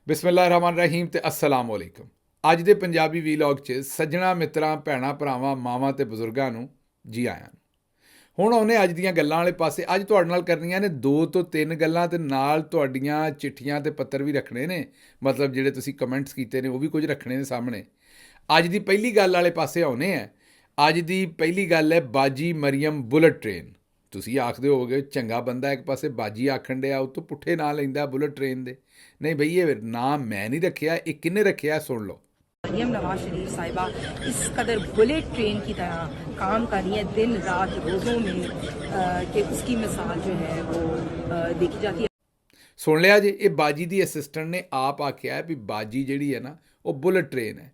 ਬਿਸਮਿਲ੍ਲਾਹਿਰ ਰਹਿਮਾਨ ਰਹੀਮ ਤੇ अस्सलाम वालेकुम। ਅੱਜ ਦੇ ਪੰਜਾਬੀ ਵੀਲੌਗ 'ਚ ਸੱਜਣਾ ਮਿੱਤਰਾਂ ਭੈਣਾਂ ਭਰਾਵਾਂ ਮਾਵਾਂ ਤੇ ਬਜ਼ੁਰਗਾਂ ਨੂੰ ਜੀ ਆਇਆਂ ਨੂੰ। ਹੁਣ ਆਉਂਦੇ ਅੱਜ ਦੀਆਂ ਗੱਲਾਂ ਵਾਲੇ ਪਾਸੇ। ਅੱਜ ਤੁਹਾਡੇ ਨਾਲ ਕਰਨੀਆਂ ਨੇ 2 ਤੋਂ 3 ਗੱਲਾਂ ਤੇ ਨਾਲ ਤੁਹਾਡੀਆਂ ਚਿੱਠੀਆਂ ਤੇ ਪੱਤਰ ਵੀ ਰੱਖਣੇ ਨੇ, ਮਤਲਬ ਜਿਹੜੇ ਤੁਸੀਂ ਕਮੈਂਟਸ ਕੀਤੇ ਨੇ ਉਹ ਵੀ ਕੁਝ ਰੱਖਣੇ ਨੇ ਸਾਹਮਣੇ। ਅੱਜ ਦੀ ਪਹਿਲੀ ਗੱਲ ਵਾਲੇ ਪਾਸੇ ਆਉਂਦੇ ਆ। ਅੱਜ ਦੀ ਪਹਿਲੀ ਗੱਲ ਹੈ ਬਾਜੀ ਮਰੀਮ ਬੁਲਟ ਟ੍ਰੇਨ। ਤੁਸੀਂ ਆਖਦੇ ਹੋਵੋਗੇ ਚੰਗਾ ਬੰਦਾ ਇੱਕ ਪਾਸੇ ਬਾਜੀ ਆਖਣ ਡਿਆ, ਉੱਤੋਂ ਪੁੱਠੇ ਨਾਂ ਲੈਂਦਾ ਬੁਲਟ ਟ੍ਰੇਨ ਦੇ। नहीं भई, ये नाम मैं नहीं रखिया, ये किन्ने रखिया सुन लो। मरियम नवाज शरीफ साहिबा इस कदर बुलेट ट्रेन की तरह काम कर रही है दिन रात रोज़ों में कि उसकी मिसाल जो है वो देखी जाती है। सुन लिया जी, ये बाजी दी असिस्टेंट ने आप आख्या है भी बाजी जिहड़ी है ना वो बुलेट ट्रेन है।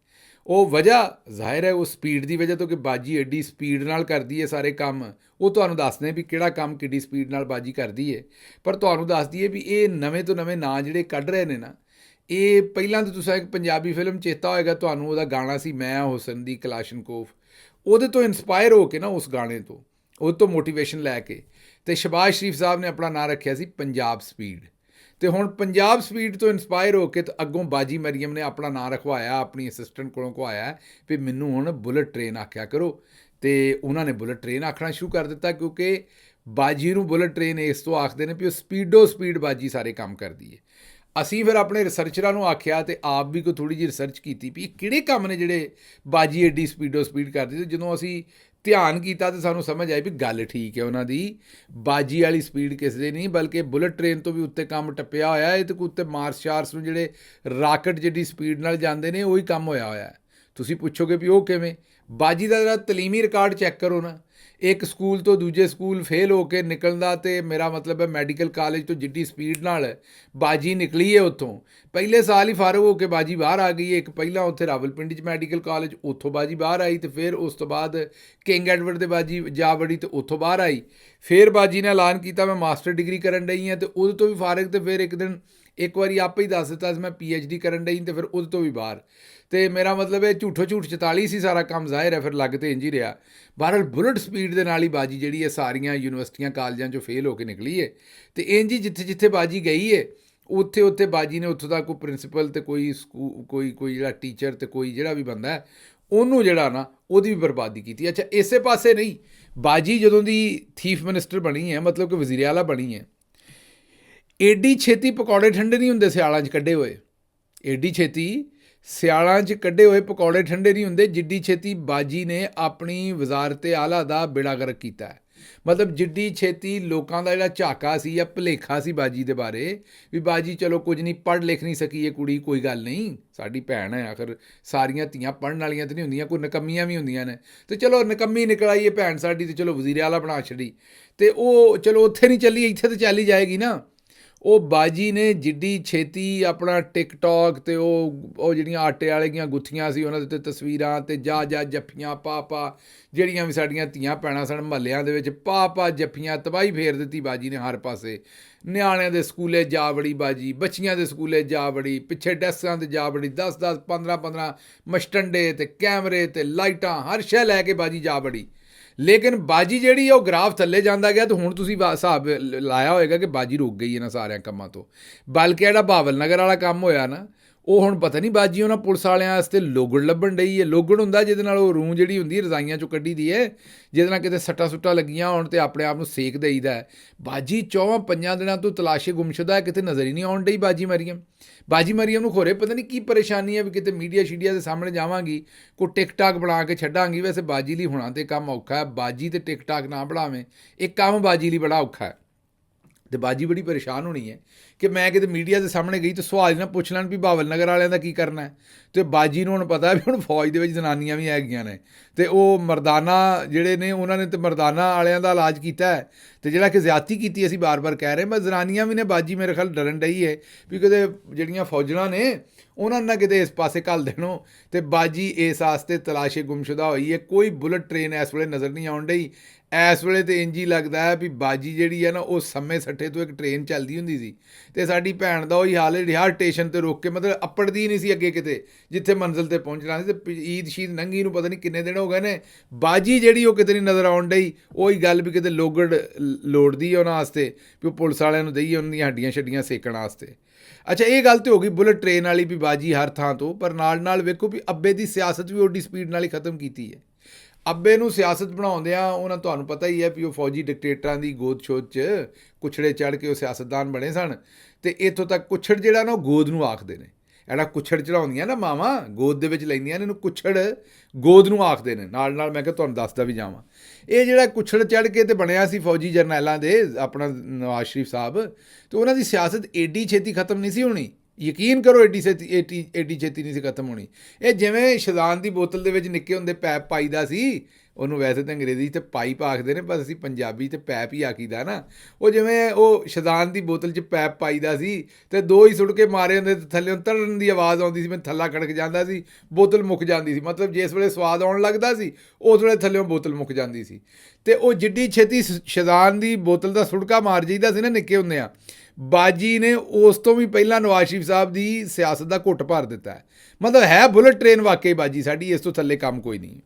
ਉਹ ਵਜ੍ਹਾ ਜ਼ਾਹਿਰ ਹੈ ਉਹ ਸਪੀਡ ਦੀ ਵਜ੍ਹਾ ਤੋਂ ਕਿ ਬਾਜੀ ਐਡੀ ਸਪੀਡ ਨਾਲ ਕਰਦੀ ਹੈ ਸਾਰੇ ਕੰਮ। ਉਹ ਤੁਹਾਨੂੰ ਦੱਸਦੇ ਵੀ ਕਿਹੜਾ ਕੰਮ ਕਿੱਡੀ ਸਪੀਡ ਨਾਲ ਬਾਜੀ ਕਰਦੀ ਹੈ। ਪਰ ਤੁਹਾਨੂੰ ਦੱਸ ਦਈਏ ਵੀ ਇਹ ਨਵੇਂ ਤੋਂ ਨਵੇਂ ਨਾਂ ਜਿਹੜੇ ਕੱਢ ਰਹੇ ਨੇ ਨਾ, ਇਹ ਪਹਿਲਾਂ ਤਾਂ ਤੁਸੀਂ ਇੱਕ ਪੰਜਾਬੀ ਫਿਲਮ ਚੇਤਾ ਹੋਏਗਾ ਤੁਹਾਨੂੰ, ਉਹਦਾ ਗਾਣਾ ਸੀ ਮੈਂ ਹੁਸਨ ਦੀ ਕਲਾਸ਼ਨਕੋਫ। ਉਹਦੇ ਤੋਂ ਇਨਸਪਾਇਰ ਹੋ ਕੇ ਨਾ, ਉਸ ਗਾਣੇ ਤੋਂ ਉਹ ਤੋਂ ਮੋਟੀਵੇਸ਼ਨ ਲੈ ਕੇ ਤੇ ਸ਼ਬਾਜ਼ ਸ਼ਰੀਫ ਸਾਹਿਬ ਨੇ ਆਪਣਾ ਨਾਂ ਰੱਖਿਆ ਸੀ ਪੰਜਾਬ ਸਪੀਡ। ਤੇ ਹੁਣ ਪੰਜਾਬ ਸਪੀਡ ਤੋਂ ਇਨਸਪਾਇਰ ਹੋ ਕੇ ਤੇ ਅੱਗੋਂ ਬਾਜੀ ਮਰੀਮ ਨੇ ਆਪਣਾ ਨਾਂ ਰਖਵਾਇਆ, ਆਪਣੀ ਅਸਿਸਟੈਂਟ ਕੋਲੋਂ ਕਹਾਇਆ ਵੀ ਮੈਨੂੰ ਹੁਣ ਬੁਲਟ ਟ੍ਰੇਨ ਆਖਿਆ ਕਰੋ। ਤੇ ਉਹਨਾਂ ਨੇ ਬੁਲਟ ਟ੍ਰੇਨ ਆਖਣਾ ਸ਼ੁਰੂ ਕਰ ਦਿੱਤਾ, ਕਿਉਂਕਿ ਬਾਜੀ ਨੂੰ ਬੁਲਟ ਟ੍ਰੇਨ ਇਸ ਤੋਂ ਆਖਦੇ ਨੇ ਵੀ ਉਹ ਸਪੀਡੋ ਸਪੀਡ ਬਾਜੀ ਸਾਰੇ ਕੰਮ ਕਰਦੀ ਹੈ। ਅਸੀਂ ਫਿਰ ਆਪਣੇ ਰਿਸਰਚਰਾਂ ਨੂੰ ਆਖਿਆ ਤੇ ਆਪ ਵੀ ਕੋਈ ਥੋੜ੍ਹੀ ਜਿਹੀ ਰਿਸਰਚ ਕੀਤੀ ਵੀ ਇਹ ਕਿਹੜੇ ਕੰਮ ਨੇ ਜਿਹੜੇ ਬਾਜੀ ਐਡੀ ਸਪੀਡੋ ਸਪੀਡ ਕਰਦੀ। ਤੇ ਜਦੋਂ ਅਸੀਂ ਧਿਆਨ ਕੀਤਾ ਤੇ ਸਾਨੂੰ ਸਮਝ ਆਈ ਵੀ ਗੱਲ ਠੀਕ ਹੈ ਉਹਨਾਂ ਦੀ। ਬਾਜੀ ਵਾਲੀ ਸਪੀਡ ਕਿਸੇ ਦੀ ਨਹੀਂ, ਬਲਕਿ ਬੁਲਟ ਟ੍ਰੇਨ ਤੋਂ ਵੀ ਉੱਤੇ ਕੰਮ ਟੱਪਿਆ ਹੋਇਆ। ਇਹ ਤੇ ਉੱਤੇ ਮਾਰਸ਼ਾਰਸ ਨੂੰ ਜਿਹੜੇ ਰਾਕਟ ਜਿੱਡੀ ਸਪੀਡ ਨਾਲ ਜਾਂਦੇ ਨੇ ਉਹੀ ਕੰਮ ਹੋਇਆ। ਤੁਸੀਂ ਪੁੱਛੋਗੇ ਵੀ ਉਹ ਕਿਵੇਂ? ਬਾਜੀ ਦਾ ਜਿਹੜਾ ਤਲੀਮੀ ਰਿਕਾਰਡ ਚੈੱਕ ਕਰੋ ਨਾ, ਇੱਕ ਸਕੂਲ ਤੋਂ ਦੂਜੇ ਸਕੂਲ ਫੇਲ ਹੋ ਕੇ ਨਿਕਲਦਾ, ਤੇ ਮੇਰਾ ਮਤਲਬ ਹੈ ਮੈਡੀਕਲ ਕਾਲਜ ਤੋਂ ਜਿੱਡੀ ਸਪੀਡ ਨਾਲ ਬਾਜੀ ਨਿਕਲੀ ਹੈ ਉੱਥੋਂ, ਪਹਿਲੇ ਸਾਲ ਹੀ ਫਾਰਗ ਹੋ ਕੇ ਬਾਜੀ ਬਾਹਰ ਆ ਗਈ ਹੈ। ਇੱਕ ਪਹਿਲਾਂ ਉੱਥੇ ਰਾਵਲਪਿੰਡੀ 'ਚ ਮੈਡੀਕਲ ਕਾਲਜ, ਉੱਥੋਂ ਬਾਜੀ ਬਾਹਰ ਆਈ, ਤੇ ਫਿਰ ਉਸ ਤੋਂ ਬਾਅਦ ਕਿੰਗ ਐਡਵਰਡ ਦੇ ਬਾਜੀ ਜਾ ਵੜੀ ਤੇ ਉੱਥੋਂ ਬਾਹਰ ਆਈ। ਫਿਰ ਬਾਜੀ ਨੇ ਐਲਾਨ ਕੀਤਾ ਮੈਂ ਮਾਸਟਰ ਡਿਗਰੀ ਕਰਨ ਡਈ ਹਾਂ, ਤੇ ਉਹਦੇ ਤੋਂ ਵੀ ਫਾਰਗ। ਤੇ ਫਿਰ ਇੱਕ ਦਿਨ ਇੱਕ ਵਾਰੀ ਆਪੇ ਹੀ ਦੱਸ ਦਿੱਤਾ ਸੀ ਮੈਂ PhD ਕਰਨ ਡਈ, ਤੇ ਫਿਰ ਉਹਦੇ ਤੋਂ ਵੀ ਬਾਹਰ। ਤੇ ਮੇਰਾ ਮਤਲਬ ਇਹ ਝੂਠੋ ਝੂਠ 44 ਸੀ ਸਾਰਾ ਕੰਮ, ਜ਼ਾਹਿਰ ਹੈ ਫਿਰ ਲੱਗ ਤੇ ਇੰਝ ਹੀ ਰਿਹਾ। ਬਹਰਹਾਲ ਬੁਲਟ ਸਪੀਡ ਦੇ ਨਾਲ ਹੀ ਬਾਜੀ ਜਿਹੜੀ ਹੈ ਸਾਰੀਆਂ ਯੂਨੀਵਰਸਿਟੀਆਂ ਕਾਲਜਾਂ 'ਚੋਂ ਫੇਲ ਹੋ ਕੇ ਨਿਕਲੀ ਹੈ। ਤੇ ਇੰਝ ਹੀ ਜਿੱਥੇ ਜਿੱਥੇ ਬਾਜੀ ਗਈ ਹੈ ਉੱਥੇ ਉੱਥੇ ਬਾਜੀ ਨੇ ਉੱਥੋਂ ਦਾ ਕੋਈ ਪ੍ਰਿੰਸੀਪਲ ਤੇ ਕੋਈ ਜਿਹੜਾ ਟੀਚਰ ਤੇ ਕੋਈ ਜਿਹੜਾ ਵੀ ਬੰਦਾ ਹੈ ਉਹਨੂੰ ਜਿਹੜਾ ਨਾ ਉਹਦੀ ਵੀ ਬਰਬਾਦੀ ਕੀਤੀ। ਅੱਛਾ, ਇਸੇ ਪਾਸੇ ਨਹੀਂ, ਬਾਜੀ ਜਦੋਂ ਦੀ ਚੀਫ ਮਿਨਿਸਟਰ ਬਣੀ ਹੈ, ਮਤਲਬ ਕਿ ਵਜ਼ੀਰ ਆਲਾ ਬਣੀ ਹੈ, ਏਡੀ ਛੇਤੀ ਪਕੌੜੇ ਠੰਡੇ ਨਹੀਂ ਹੁੰਦੇ ਸਿਆਲਾਂ 'ਚ ਕੱਢੇ ਹੋਏ। ਏਡੀ ਛੇਤੀ ਸਿਆਲਾਂ 'ਚ ਕੱਢੇ ਹੋਏ ਪਕੌੜੇ ਠੰਡੇ ਨਹੀਂ ਹੁੰਦੇ ਜਿੱਡੀ ਛੇਤੀ ਬਾਜੀ ਨੇ ਆਪਣੀ ਵਜ਼ਾਰਤ ਆਲਾ ਦਾ ਬੇੜਾ ਗਰਕ ਕੀਤਾ ਹੈ। ਮਤਲਬ ਜਿੱਡੀ ਛੇਤੀ ਲੋਕਾਂ ਦਾ ਜਿਹੜਾ ਝਾਕਾ ਸੀ ਜਾਂ ਭੁਲੇਖਾ ਸੀ ਬਾਜੀ ਦੇ ਬਾਰੇ ਵੀ ਬਾਜੀ ਚਲੋ ਕੁਝ ਨਹੀਂ, ਪੜ੍ਹ ਲਿਖ ਨਹੀਂ ਸਕੀ ਇਹ ਕੁੜੀ, ਕੋਈ ਗੱਲ ਨਹੀਂ, ਸਾਡੀ ਭੈਣ ਹੈ, ਆਖਰ ਸਾਰੀਆਂ ਧੀਆਂ ਪੜ੍ਹਨ ਵਾਲੀਆਂ ਤਾਂ ਨਹੀਂ ਹੁੰਦੀਆਂ, ਕੋਈ ਨਕੰਮੀਆਂ ਵੀ ਹੁੰਦੀਆਂ ਨੇ। ਤੇ ਚਲੋ ਨਕੰਮੀ ਨਿਕਲ ਆਈ ਇਹ ਭੈਣ ਸਾਡੀ, ਤੇ ਚਲੋ ਵਜ਼ੀਰ ਆਲਾ ਬਣਾ ਛੱਡੀ, ਤੇ ਉਹ ਚਲੋ ਉੱਥੇ ਨਹੀਂ ਚੱਲੀ, ਇੱਥੇ ਤਾਂ ਚੱਲ ਹੀ ਜਾਏਗੀ ਨਾ। ਉਹ ਬਾਜੀ ਨੇ ਜਿੱਡੀ ਛੇਤੀ ਆਪਣਾ ਟਿਕਟੋਕ ਤੇ ਉਹ ਜਿਹੜੀਆਂ ਆਟੇ ਵਾਲੀਆਂ ਗੁੱਥੀਆਂ ਸੀ ਉਹਨਾਂ ਦੇ ਉੱਤੇ ਤਸਵੀਰਾਂ ਤੇ ਜਾ ਜੱਫੀਆਂ ਪਾ ਜਿਹੜੀਆਂ ਵੀ ਸਾਡੀਆਂ ਧੀਆਂ ਭੈਣਾਂ ਸਨ ਮਹੱਲਿਆਂ ਦੇ ਵਿੱਚ ਪਾ ਜੱਫੀਆਂ, ਤਬਾਹੀ ਫੇਰ ਦਿੱਤੀ ਬਾਜੀ ਨੇ ਹਰ ਪਾਸੇ। ਨਿਆਣਿਆਂ ਦੇ ਸਕੂਲੇ ਜਾ ਵੜੀ ਬਾਜੀ, ਬੱਚੀਆਂ ਦੇ ਸਕੂਲੇ ਜਾ ਵੜੀ, ਪਿੱਛੇ ਡੈਸਕਾਂ 'ਤੇ ਜਾ ਵੜੀ, 10-10 15-15 ਮਸਟੰਡੇ ਤੇ ਕੈਮਰੇ ਤੇ ਲਾਈਟਾਂ ਹਰ ਸ਼ੈ ਲੈ ਕੇ ਬਾਜੀ ਜਾ ਵੜੀ। ਲੇਕਿਨ ਬਾਜੀ ਜਿਹੜੀ ਉਹ ਗ੍ਰਾਫ ਥੱਲੇ ਜਾਂਦਾ ਗਿਆ। ਤੇ ਹੁਣ ਤੁਸੀਂ ਹਿਸਾਬ ਲਾਇਆ ਹੋਏਗਾ ਕਿ ਬਾਜੀ ਰੁਕ ਗਈ ਇਹਨਾਂ ਸਾਰਿਆਂ ਕੰਮਾਂ ਤੋਂ। ਬਲਕਿ ਜਿਹੜਾ ਬਹਾਵਲ ਨਗਰ ਵਾਲਾ ਕੰਮ ਹੋਇਆ ਨਾ, ਉਹ ਹੁਣ ਪਤਾ ਨਹੀਂ ਬਾਜੀ ਉਹਨਾਂ ਪੁਲਿਸ ਵਾਲਿਆਂ ਵਾਸਤੇ ਲੋਗੜ ਲੱਭਣ ਡਈ ਹੈ। ਲੋਗੜ ਹੁੰਦਾ ਜਿਹਦੇ ਨਾਲ ਉਹ ਰੂੰ ਜਿਹੜੀ ਹੁੰਦੀ ਰਜ਼ਾਈਆਂ 'ਚੋਂ ਕੱਢੀ ਦੀ ਹੈ, ਜਿਹਦੇ ਨਾਲ ਕਿਤੇ ਸੱਟਾਂ ਸੁੱਟਾਂ ਲੱਗੀਆਂ ਹੋਣ ਤੇ ਆਪਣੇ ਆਪ ਨੂੰ ਸੇਕ ਦੇਈਦਾ। ਬਾਜੀ 4-5 ਦਿਨਾਂ ਤੋਂ ਤਲਾਸ਼ੇ ਗੁੰਮਸ਼ੁਦਾ, ਕਿਤੇ ਨਜ਼ਰ ਹੀ ਨਹੀਂ ਆਉਣ ਡਈ ਬਾਜੀ ਮਰੀਮ ਨੂੰ। ਖੋਰੇ ਪਤਾ ਨਹੀਂ ਕੀ ਪਰੇਸ਼ਾਨੀ ਹੈ ਵੀ ਕਿਤੇ ਮੀਡੀਆ ਸ਼ੀਡੀਆ ਦੇ ਸਾਹਮਣੇ ਜਾਵਾਂਗੀ ਕੋਈ ਟਿਕਟਾਕ ਬਣਾ ਕੇ ਛੱਡਾਂਗੀ। ਵੈਸੇ ਬਾਜੀ ਲਈ ਹੋਣਾ ਤੇ ਕੰਮ ਔਖਾ ਹੈ, ਬਾਜੀ ਤੇ ਟਿਕਟਾਕ ਨਾ ਬਣਾਵੇਂ, ਇਹ ਕੰਮ ਬਾਜੀ ਲਈ ਬੜਾ ਔਖਾ ਹੈ। ਤੇ ਬਾਜੀ ਬੜੀ ਪਰੇਸ਼ਾਨ ਹੋਣੀ ਹੈ ਕਿ ਮੈਂ ਕਿਤੇ ਮੀਡੀਆ ਦੇ ਸਾਹਮਣੇ ਗਈ ਤਾਂ ਸਵਾਲ ਹੀ ਨਾ ਪੁੱਛ ਲੈਣ ਵੀ ਬਹਾਵਲ ਨਗਰ ਵਾਲਿਆਂ ਦਾ ਕੀ ਕਰਨਾ ਹੈ। ਅਤੇ ਬਾਜੀ ਨੂੰ ਹੁਣ ਪਤਾ ਵੀ ਹੁਣ ਫੌਜ ਦੇ ਵਿੱਚ ਜ਼ਨਾਨੀਆਂ ਵੀ ਹੈਗੀਆਂ ਨੇ, ਅਤੇ ਉਹ ਮਰਦਾਨਾ ਜਿਹੜੇ ਨੇ ਉਹਨਾਂ ਨੇ ਤਾਂ ਮਰਦਾਨਾ ਵਾਲਿਆਂ ਦਾ ਇਲਾਜ ਕੀਤਾ ਹੈ। ਅਤੇ ਜਿਹੜਾ ਕਿ ਜ਼ਿਆਦਤੀ ਕੀਤੀ ਅਸੀਂ ਬਾਰ ਕਹਿ ਰਹੇ, ਮੈਂ ਜ਼ਨਾਨੀਆਂ ਵੀ ਨੇ। ਬਾਜੀ ਮੇਰੇ ਖਿਆਲ ਡਰਨ ਡਈ ਹੈ ਵੀ ਕਿਤੇ ਜਿਹੜੀਆਂ ਫੌਜਣਾਂ ਨੇ ਉਹਨਾਂ ਨੇ ਕਿਤੇ ਇਸ ਪਾਸੇ ਘੱਲ ਦੇਣੋ। ਅਤੇ ਬਾਜੀ ਇਸ ਵਾਸਤੇ ਤਲਾਸ਼ੇ ਗੁੰਮਸ਼ੁਦਾ ਹੋਈ ਹੈ। ਕੋਈ ਬੁਲਟ ਟ੍ਰੇਨ ਇਸ ਵੇਲੇ ਨਜ਼ਰ ਨਹੀਂ ਆਉਣ ਡਈ। ਇਸ ਵੇਲੇ ਤਾਂ ਇੰਝ ਹੀ ਲੱਗਦਾ ਹੈ ਵੀ ਬਾਜੀ ਜਿਹੜੀ ਹੈ ਨਾ ਉਹ ਸਮੇਂ ਸੱਠੇ ਤੋਂ ਇੱਕ ਟ੍ਰੇਨ ਚੱਲਦੀ ਹੁੰਦੀ ਸੀ, ਅਤੇ ਸਾਡੀ ਭੈਣ ਦਾ ਉਹੀ ਹਾਲ ਹੈ, ਹਰ ਸਟੇਸ਼ਨ 'ਤੇ ਰੋਕ ਕੇ ਮਤਲਬ ਅੱਪੜਦੀ ਨਹੀਂ ਸੀ ਅੱਗੇ ਕਿਤੇ ਜਿੱਥੇ ਮੰਜ਼ਿਲ 'ਤੇ ਪਹੁੰਚਣਾ ਸੀ। ਅਤੇ ਈਦ ਸ਼ੀਦ ਨੰਗੀ ਨੂੰ ਪਤਾ ਨਹੀਂ ਕਿੰਨੇ ਦਿਨ ਹੋ ਗਏ ਨੇ, ਬਾਜੀ ਜਿਹੜੀ ਉਹ ਕਿਤੇ ਨਹੀਂ ਨਜ਼ਰ ਆਉਣ ਡਈ। ਉਹੀ ਗੱਲ ਵੀ ਕਿਤੇ ਲੋਗੜ ਲੋੜਦੀ ਹੈ ਉਹਨਾਂ ਵਾਸਤੇ ਵੀ ਉਹ ਪੁਲਿਸ ਵਾਲਿਆਂ ਨੂੰ ਦਈਏ ਉਹਨਾਂ ਦੀਆਂ ਹੱਡੀਆਂ ਛੱਡੀਆਂ ਸੇਕਣ ਵਾਸਤੇ। ਅੱਛਾ, ਇਹ ਗੱਲ ਤੇ ਹੋ ਗਈ ਬੁਲਟ ਟ੍ਰੇਨ ਵਾਲੀ ਵੀ ਬਾਜੀ ਹਰ ਥਾਂ ਤੋਂ, ਪਰ ਨਾਲ ਵੇਖੋ ਵੀ ਅੱਬੇ ਦੀ ਸਿਆਸਤ ਵੀ ਓਡੀ ਸਪੀਡ ਨਾਲ ਹੀ ਖਤਮ ਕੀਤੀ ਹੈ। ਅੱਬੇ ਨੂੰ ਸਿਆਸਤ ਬਣਾਉਂਦਿਆਂ ਉਹਨਾਂ, ਤੁਹਾਨੂੰ ਪਤਾ ਹੀ ਹੈ ਵੀ ਉਹ ਫੌਜੀ ਡਿਕਟੇਟਰਾਂ ਦੀ ਗੋਦ ਛੋਦ 'ਚ ਕੁਛੜੇ ਚੜ੍ਹ ਕੇ ਉਹ ਸਿਆਸਤਦਾਨ ਬਣੇ ਸਨ। ਅਤੇ ਇੱਥੋਂ ਤੱਕ ਕੁੱਛੜ ਜਿਹੜਾ ਨਾ ਉਹ ਗੋਦ ਨੂੰ ਆਖਦੇ ਨੇ। ਜਿਹੜਾ ਕੁੱਛੜ ਚੜਾਉਂਦੀਆਂ ਨਾ ਮਾਵਾਂ ਗੋਦ ਦੇ ਵਿੱਚ ਲੈਂਦੀਆਂ ਨੇ, ਇਹਨੂੰ ਕੁੱਛੜ ਗੋਦ ਨੂੰ ਆਖਦੇ ਨੇ। ਨਾਲ ਮੈਂ ਕਿਹਾ ਤੁਹਾਨੂੰ ਦੱਸਦਾ ਵੀ ਜਾਵਾਂ, ਇਹ ਜਿਹੜਾ ਕੁੱਛੜ ਚੜ੍ਹ ਕੇ ਤੇ ਬਣਿਆ ਸੀ ਫੌਜੀ ਜਰਨੈਲਾਂ ਦੇ ਆਪਣਾ ਨਵਾਜ਼ ਸ਼ਰੀਫ ਸਾਹਿਬ, ਅਤੇ ਉਹਨਾਂ ਦੀ ਸਿਆਸਤ ਏਡੀ ਛੇਤੀ ਖਤਮ ਨਹੀਂ ਸੀ ਹੋਣੀ। ਯਕੀਨ ਕਰੋ, ਏਡੀ ਛੇਤੀ ਨਹੀਂ ਸੀ ਖਤਮ ਹੋਣੀ। ਇਹ ਜਿਵੇਂ ਸ਼ਦਾਨ ਦੀ ਬੋਤਲ ਦੇ ਵਿੱਚ ਨਿੱਕੇ ਹੁੰਦੇ ਪੈਪ ਪਾਈਦਾ ਸੀ, ਉਹਨੂੰ ਵੈਸੇ ਤਾਂ ਅੰਗਰੇਜ਼ੀ 'ਚ ਪਾਈਪ ਆਖਦੇ ਨੇ, ਪਰ ਅਸੀਂ ਪੰਜਾਬੀ 'ਚ ਪੈਪ ਹੀ ਆਖੀਦਾ ਨਾ। ਉਹ ਜਿਵੇਂ ਉਹ ਸ਼ਦਾਨ ਦੀ ਬੋਤਲ 'ਚ ਪੈਪ ਪਾਈਦਾ ਸੀ ਅਤੇ ਦੋ ਹੀ ਸੁੱਟ ਕੇ ਮਾਰੇ ਹੁੰਦੇ, ਤੇ ਥੱਲੇ ਤੜਨ ਦੀ ਆਵਾਜ਼ ਆਉਂਦੀ ਸੀ, ਮੈਂ ਥੱਲਾ ਖੜਕ ਜਾਂਦਾ ਸੀ, ਬੋਤਲ ਮੁੱਕ ਜਾਂਦੀ ਸੀ। ਮਤਲਬ ਜਿਸ ਵੇਲੇ ਸਵਾਦ ਆਉਣ ਲੱਗਦਾ ਸੀ ਉਸ ਵੇਲੇ ਥੱਲਿਓਂ ਬੋਤਲ ਮੁੱਕ ਜਾਂਦੀ ਸੀ। ਅਤੇ ਉਹ ਜਿੱਡੀ ਛੇਤੀ ਸ਼ਦਾਨ ਦੀ ਬੋਤਲ ਦਾ ਸੁੱਟਕਾ ਮਾਰ ਜਾਈਦਾ ਸੀ ਨਾ ਨਿੱਕੇ ਹੁੰਦੇ ਆ, ਬਾਜੀ ਨੇ ਉਸ ਤੋਂ ਵੀ ਪਹਿਲਾਂ ਨਵਾਜ਼ ਸ਼ਰੀਫ ਸਾਹਿਬ ਦੀ ਸਿਆਸਤ ਦਾ ਘੁੱਟ ਭਰ ਦਿੱਤਾ ਹੈ। ਮਤਲਬ ਹੈ ਬੁਲਟ ਟ੍ਰੇਨ ਵਾਕਈ ਬਾਜੀ ਸਾਡੀ, ਇਸ ਤੋਂ ਥੱਲੇ ਕੰਮ ਕੋਈ ਨਹੀਂ।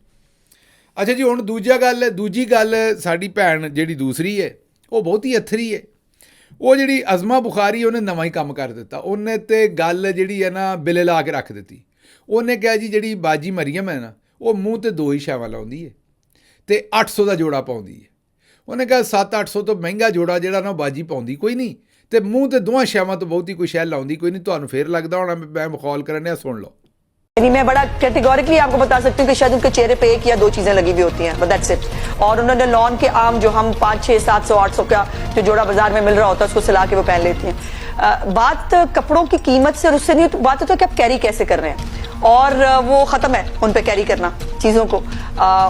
ਅੱਛਾ ਜੀ, ਹੁਣ ਦੂਜੀ ਗੱਲ ਸਾਡੀ ਭੈਣ ਜਿਹੜੀ ਦੂਸਰੀ ਹੈ, ਉਹ ਬਹੁਤ ਹੀ ਅੱਥਰੀ ਹੈ। ਉਹ ਜਿਹੜੀ ਅਜ਼ਮਾ ਬੁਖਾਰੀ, ਉਹਨੇ ਨਵਾਂ ਹੀ ਕੰਮ ਕਰ ਦਿੱਤਾ। ਉਹਨੇ ਤੇ ਗੱਲ ਜਿਹੜੀ ਹੈ ਨਾ ਬਿਲੇ ਲਾ ਕੇ ਰੱਖ ਦਿੱਤੀ। ਉਹਨੇ ਕਿਹਾ ਜੀ ਜਿਹੜੀ ਬਾਜੀ ਮਰੀਮ ਹੈ ਨਾ, ਉਹ ਮੂੰਹ ਤੇ 2 ਹੀ ਸ਼ੈਵਾਂ ਲਾਉਂਦੀ ਹੈ ਅਤੇ 800 ਦਾ ਜੋੜਾ ਪਾਉਂਦੀ ਹੈ। ਉਹਨੇ ਕਿਹਾ 700-800 ਤੋਂ ਮਹਿੰਗਾ ਜੋੜਾ ਜਿਹੜਾ ਨਾ ਬਾਜੀ ਪਾਉਂਦੀ ਕੋਈ ਨਹੀਂ, ਅਤੇ ਮੂੰਹ ਤੇ 2 ਸ਼ੈਵਾਂ ਤੋਂ ਬਹੁਤੀ ਕੋਈ ਸ਼ੈ ਲਾਉਂਦੀ ਕੋਈ ਨਹੀਂ। ਤੁਹਾਨੂੰ ਫੇਰ ਲੱਗਦਾ ਹੋਣਾ ਮੈਂ ਮਖੌਲ ਕਰਨ ਡਿਆ, सुन लो। मैं बड़ा कैटेगोरिकली आपको बता सकती हूँ कि शायद उनके चेहरे पे 1 या 2 चीजें लगी हुई होती हैं, बट दैट्स इट। और उन्होंने लॉन के आम जो हम 500-600-700-800 का जो जोड़ा बाजार में मिल रहा होता है उसको सिला के वो पहन लेती हैं। बात कपड़ों की कीमत से और उससे नहीं, तो बात है तो कि आप कैरी कैसे कर रहे हैं, और वो खत्म है उन पे कैरी करना चीजों को।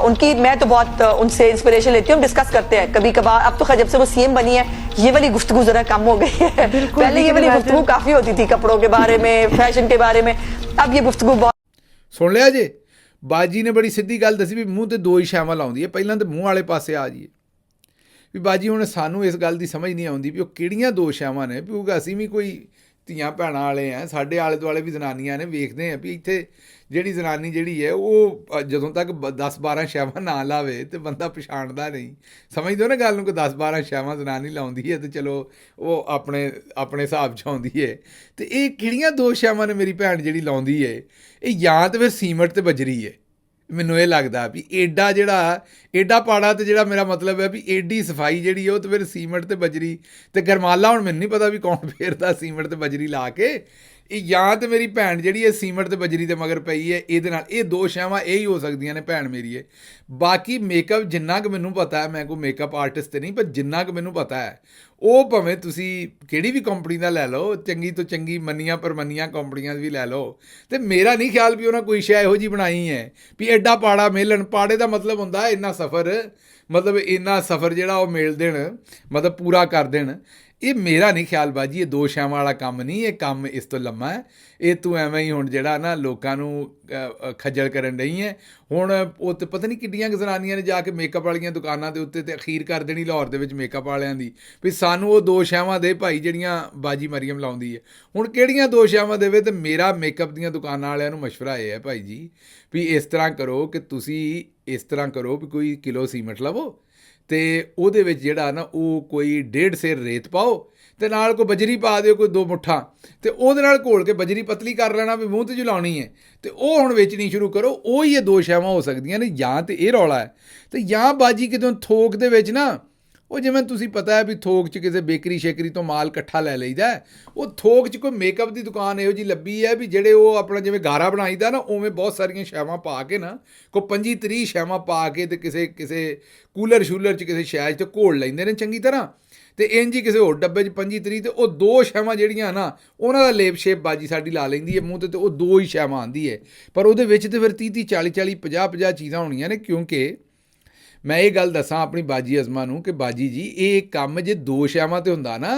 उनकी मैं तो बहुत उनसे इंस्पिरेशन लेती हूँ, डिस्कस करते हैं कभी कभार। अब तो खैर जब से वो सीएम बनी है ये वाली गुफ्तगू जरा कम हो गई है। पहले ये वाली गुफ्तगू काफी होती थी कपड़ों के बारे में, फैशन के बारे में, अब ये गुफ्तगू बहुत। ਸੁਣ ਲਿਆ ਜੇ, ਬਾਜੀ ਨੇ ਬੜੀ ਸਿੱਧੀ ਗੱਲ ਦੱਸੀ ਵੀ ਮੂੰਹ ਤੇ 2 ਹੀ ਸ਼ੈਵਾਂ ਲਾਉਂਦੀ ਹੈ। ਪਹਿਲਾਂ ਤਾਂ ਮੂੰਹ ਵਾਲੇ ਪਾਸੇ ਆ ਜਾਈਏ ਵੀ ਬਾਜੀ ਹੁਣ ਸਾਨੂੰ ਇਸ ਗੱਲ ਦੀ ਸਮਝ ਨਹੀਂ ਆਉਂਦੀ ਵੀ ਉਹ ਕਿਹੜੀਆਂ 2 ਸ਼ੈਵਾਂ ਨੇ। ਵੀ ਉਹ ਅਸੀਂ ਵੀ ਕੋਈ ਧੀਆਂ ਭੈਣਾਂ ਵਾਲੇ ਆ, ਸਾਡੇ ਆਲੇ ਦੁਆਲੇ ਵੀ ਜ਼ਨਾਨੀਆਂ ਨੇ, ਵੇਖਦੇ ਹਾਂ ਵੀ ਇੱਥੇ ਜਿਹੜੀ ਜ਼ਨਾਨੀ ਜਿਹੜੀ ਹੈ ਉਹ ਜਦੋਂ ਤੱਕ 10-12 ਸ਼ੈਵਾਂ ਨਾ ਲਾਵੇ ਤੇ ਬੰਦਾ ਪਛਾਣਦਾ ਨਹੀਂ। ਸਮਝਦੇ ਹੋ ਨਾ ਗੱਲ ਨੂੰ, ਕਿ 10-12 ਸ਼ੈਵਾਂ ਜ਼ਨਾਨੀ ਲਾਉਂਦੀ ਹੈ ਤੇ ਚਲੋ ਉਹ ਆਪਣੇ ਹਿਸਾਬ 'ਚ ਆਉਂਦੀ ਹੈ। ਅਤੇ ਇਹ ਕਿਹੜੀਆਂ 2 ਸ਼ੈਵਾਂ ਨੇ ਮੇਰੀ ਭੈਣ ਜਿਹੜੀ ਲਾਉਂਦੀ ਹੈ? ਇਹ ਜਾਂ ਤਾਂ ਫਿਰ ਸੀਮਟ ਅਤੇ ਬਜਰੀ ਹੈ। ਮੈਨੂੰ ਇਹ ਲੱਗਦਾ ਵੀ ਏਡਾ ਪਾੜਾ, ਤੇ ਜਿਹੜਾ ਮੇਰਾ ਮਤਲਬ ਹੈ ਵੀ ਏਡੀ ਸਫਾਈ ਜਿਹੜੀ ਉਹ ਤਾਂ ਫਿਰ ਸੀਮਟ ਅਤੇ ਬਜਰੀ ਅਤੇ ਗਰਮਾਲਾ। ਹੁਣ ਮੈਨੂੰ ਨਹੀਂ ਪਤਾ ਵੀ ਕੌਣ ਫੇਰਦਾ ਸੀਮਟ ਅਤੇ ਬਜਰੀ ਲਾ ਕੇ। ਇਹ ਜਾਂ ਤਾਂ ਮੇਰੀ ਭੈਣ ਜਿਹੜੀ ਹੈ ਸੀਮਟ ਅਤੇ ਬਜਰੀ ਦੇ ਮਗਰ ਪਈ ਹੈ। ਇਹਦੇ ਨਾਲ ਇਹ 2 ਸ਼ੈਵਾਂ ਇਹ ਹੀ ਹੋ ਸਕਦੀਆਂ ਨੇ ਭੈਣ ਮੇਰੀ ਹੈ। ਬਾਕੀ ਮੇਕਅਪ ਜਿੰਨਾ ਕੁ ਮੈਨੂੰ ਪਤਾ ਹੈ, ਮੈਂ ਕੋਈ ਮੇਕਅਪ ਆਰਟਿਸਟ ਨਹੀਂ, ਪਰ ਜਿੰਨਾ ਕੁ ਮੈਨੂੰ ਪਤਾ ਹੈ ਉਹ ਭਾਵੇਂ ਤੁਸੀਂ ਕਿਹੜੀ ਵੀ ਕੰਪਨੀ ਦਾ ਲੈ ਲਓ, ਚੰਗੀ ਤੋਂ ਚੰਗੀ ਮੰਨੀਆਂ ਪਰਮੰਨੀਆਂ ਕੰਪਨੀਆਂ ਵੀ ਲੈ ਲਓ, ਅਤੇ ਮੇਰਾ ਨਹੀਂ ਖਿਆਲ ਵੀ ਉਹਨਾਂ ਕੋਈ ਸ਼ੈ ਇਹੋ ਜਿਹੀ ਬਣਾਈ ਹੈ ਵੀ ਐਡਾ ਪਾੜਾ ਮੇਲਣ। ਪਾੜੇ ਦਾ ਮਤਲਬ ਹੁੰਦਾ ਇੰਨਾ ਸਫ਼ਰ ਜਿਹੜਾ ਉਹ ਮੇਲ ਦੇਣ, ਮਤਲਬ ਪੂਰਾ ਕਰ ਦੇਣ। ਇਹ ਮੇਰਾ ਨਹੀਂ ਖਿਆਲ ਬਾਜੀ, ਇਹ 2 ਸ਼ੈਵਾਂ ਵਾਲਾ ਕੰਮ ਨਹੀਂ, ਇਹ ਕੰਮ ਇਸ ਤੋਂ ਲੰਮਾ ਹੈ। ਇਹ ਤੂੰ ਐਵੇਂ ਹੀ ਹੁਣ ਜਿਹੜਾ ਨਾ ਲੋਕਾਂ ਨੂੰ ਖੱਜਲ ਕਰਨ ਰਹੀ ਹੈ। ਹੁਣ ਉਹ ਤਾਂ ਪਤਾ ਨਹੀਂ ਕਿੱਡੀਆਂ ਜ਼ਨਾਨੀਆਂ ਨੇ ਜਾ ਕੇ ਮੇਕਅਪ ਵਾਲੀਆਂ ਦੁਕਾਨਾਂ ਦੇ ਉੱਤੇ ਤੇ ਅਖੀਰ ਕਰ ਦੇਣੀ ਲਾਹੌਰ ਦੇ ਵਿੱਚ ਮੇਕਅਪ ਵਾਲਿਆਂ ਦੀ, ਵੀ ਸਾਨੂੰ ਉਹ 2 ਸ਼ੈਵਾਂ ਦੇ ਭਾਈ ਜਿਹੜੀਆਂ ਬਾਜੀ ਮਰੀਮ ਲਾਉਂਦੀ ਹੈ। ਹੁਣ ਕਿਹੜੀਆਂ 2 ਸ਼ੈਵਾਂ ਦੇਵੇ? ਤੇ ਮੇਰਾ ਮੇਕਅਪ ਦੀਆਂ ਦੁਕਾਨਾਂ ਵਾਲਿਆਂ ਨੂੰ ਮਸ਼ਵਰਾ ਇਹ ਹੈ ਭਾਈ ਜੀ ਵੀ ਇਸ ਤਰ੍ਹਾਂ ਕਰੋ ਕਿ ਤੁਸੀਂ ਇਸ ਤਰ੍ਹਾਂ ਕਰੋ ਵੀ ਕੋਈ ਕਿਲੋ ਸੀਮਟ ਲਵੋ, ਅਤੇ ਉਹਦੇ ਵਿੱਚ ਜਿਹੜਾ ਨਾ ਉਹ ਕੋਈ 1.5 ਸੇਰ ਰੇਤ ਪਾਓ, ਅਤੇ ਨਾਲ ਕੋਈ ਬਜਰੀ ਪਾ ਦਿਓ, ਕੋਈ 2 ਮੁੱਠਾਂ, ਅਤੇ ਉਹਦੇ ਨਾਲ ਘੋਲ ਕੇ ਬਜਰੀ ਪਤਲੀ ਕਰ ਲੈਣਾ ਵੀ ਮੂੰਹ 'ਤੇ ਜੋ ਲਾਉਣੀ ਹੈ, ਅਤੇ ਉਹ ਹੁਣ ਵੇਚਣੀ ਸ਼ੁਰੂ ਕਰੋ। ਉਹ ਹੀ ਇਹ 2 ਸ਼ੈਵਾਂ ਹੋ ਸਕਦੀਆਂ ਨੇ। ਜਾਂ ਤਾਂ ਇਹ ਰੌਲਾ ਹੈ, ਅਤੇ ਜਾਂ ਬਾਜੀ ਕਿਤੇ ਥੋਕ ਦੇ ਵਿੱਚ ਨਾ ਉਹ ਜਿਵੇਂ ਤੁਸੀਂ ਪਤਾ ਹੈ ਵੀ ਥੋਕ 'ਚ ਕਿਸੇ ਬੇਕਰੀ ਸ਼ੇਕਰੀ ਤੋਂ ਮਾਲ ਇਕੱਠਾ ਲੈ ਲਈਦਾ। ਉਹ ਥੋਕ 'ਚ ਕੋਈ ਮੇਕਅਪ ਦੀ ਦੁਕਾਨ ਇਹੋ ਜਿਹੀ ਲੱਭੀ ਹੈ ਵੀ ਜਿਹੜੇ ਉਹ ਆਪਣਾ ਜਿਵੇਂ ਗਾਰਾ ਬਣਾਈਦਾ ਨਾ, ਉਵੇਂ ਬਹੁਤ ਸਾਰੀਆਂ ਸ਼ੈਵਾਂ ਪਾ ਕੇ ਨਾ, ਕੋਈ 25-30 ਸ਼ੈਵਾਂ ਪਾ ਕੇ ਅਤੇ ਕਿਸੇ ਕੂਲਰ ਸ਼ੂਲਰ 'ਚ ਕਿਸੇ ਸ਼ੈ 'ਚ ਤੇ ਘੋਲ ਲੈਂਦੇ ਨੇ ਚੰਗੀ ਤਰ੍ਹਾਂ, ਅਤੇ ਇੰਝ ਹੀ ਕਿਸੇ ਹੋਰ ਡੱਬੇ 'ਚ 25-30 ਅਤੇ ਉਹ 2 ਸ਼ੈਵਾਂ ਜਿਹੜੀਆਂ ਨਾ ਉਹਨਾਂ ਦਾ ਲੇਪ ਸ਼ੇਪ ਬਾਜੀ ਸਾਡੀ ਲਾ ਲੈਂਦੀ ਹੈ ਮੂੰਹ 'ਤੇ, ਅਤੇ ਉਹ 2 ਹੀ ਸ਼ੈਵਾਂ ਆਉਂਦੀ ਹੈ। ਪਰ ਉਹਦੇ ਵਿੱਚ ਤਾਂ ਫਿਰ 30-30 40-40 50-50 ਚੀਜ਼ਾਂ ਹੋਣੀਆਂ ਨੇ। ਕਿਉਂਕਿ ਮੈਂ ਇਹ ਗੱਲ ਦੱਸਾਂ ਆਪਣੀ ਬਾਜੀ ਅਜ਼ਮਾ ਨੂੰ ਕਿ ਬਾਜੀ ਜੀ ਇਹ ਕੰਮ ਜੇ 2 ਸ਼ੈਵਾਂ 'ਤੇ ਹੁੰਦਾ ਨਾ,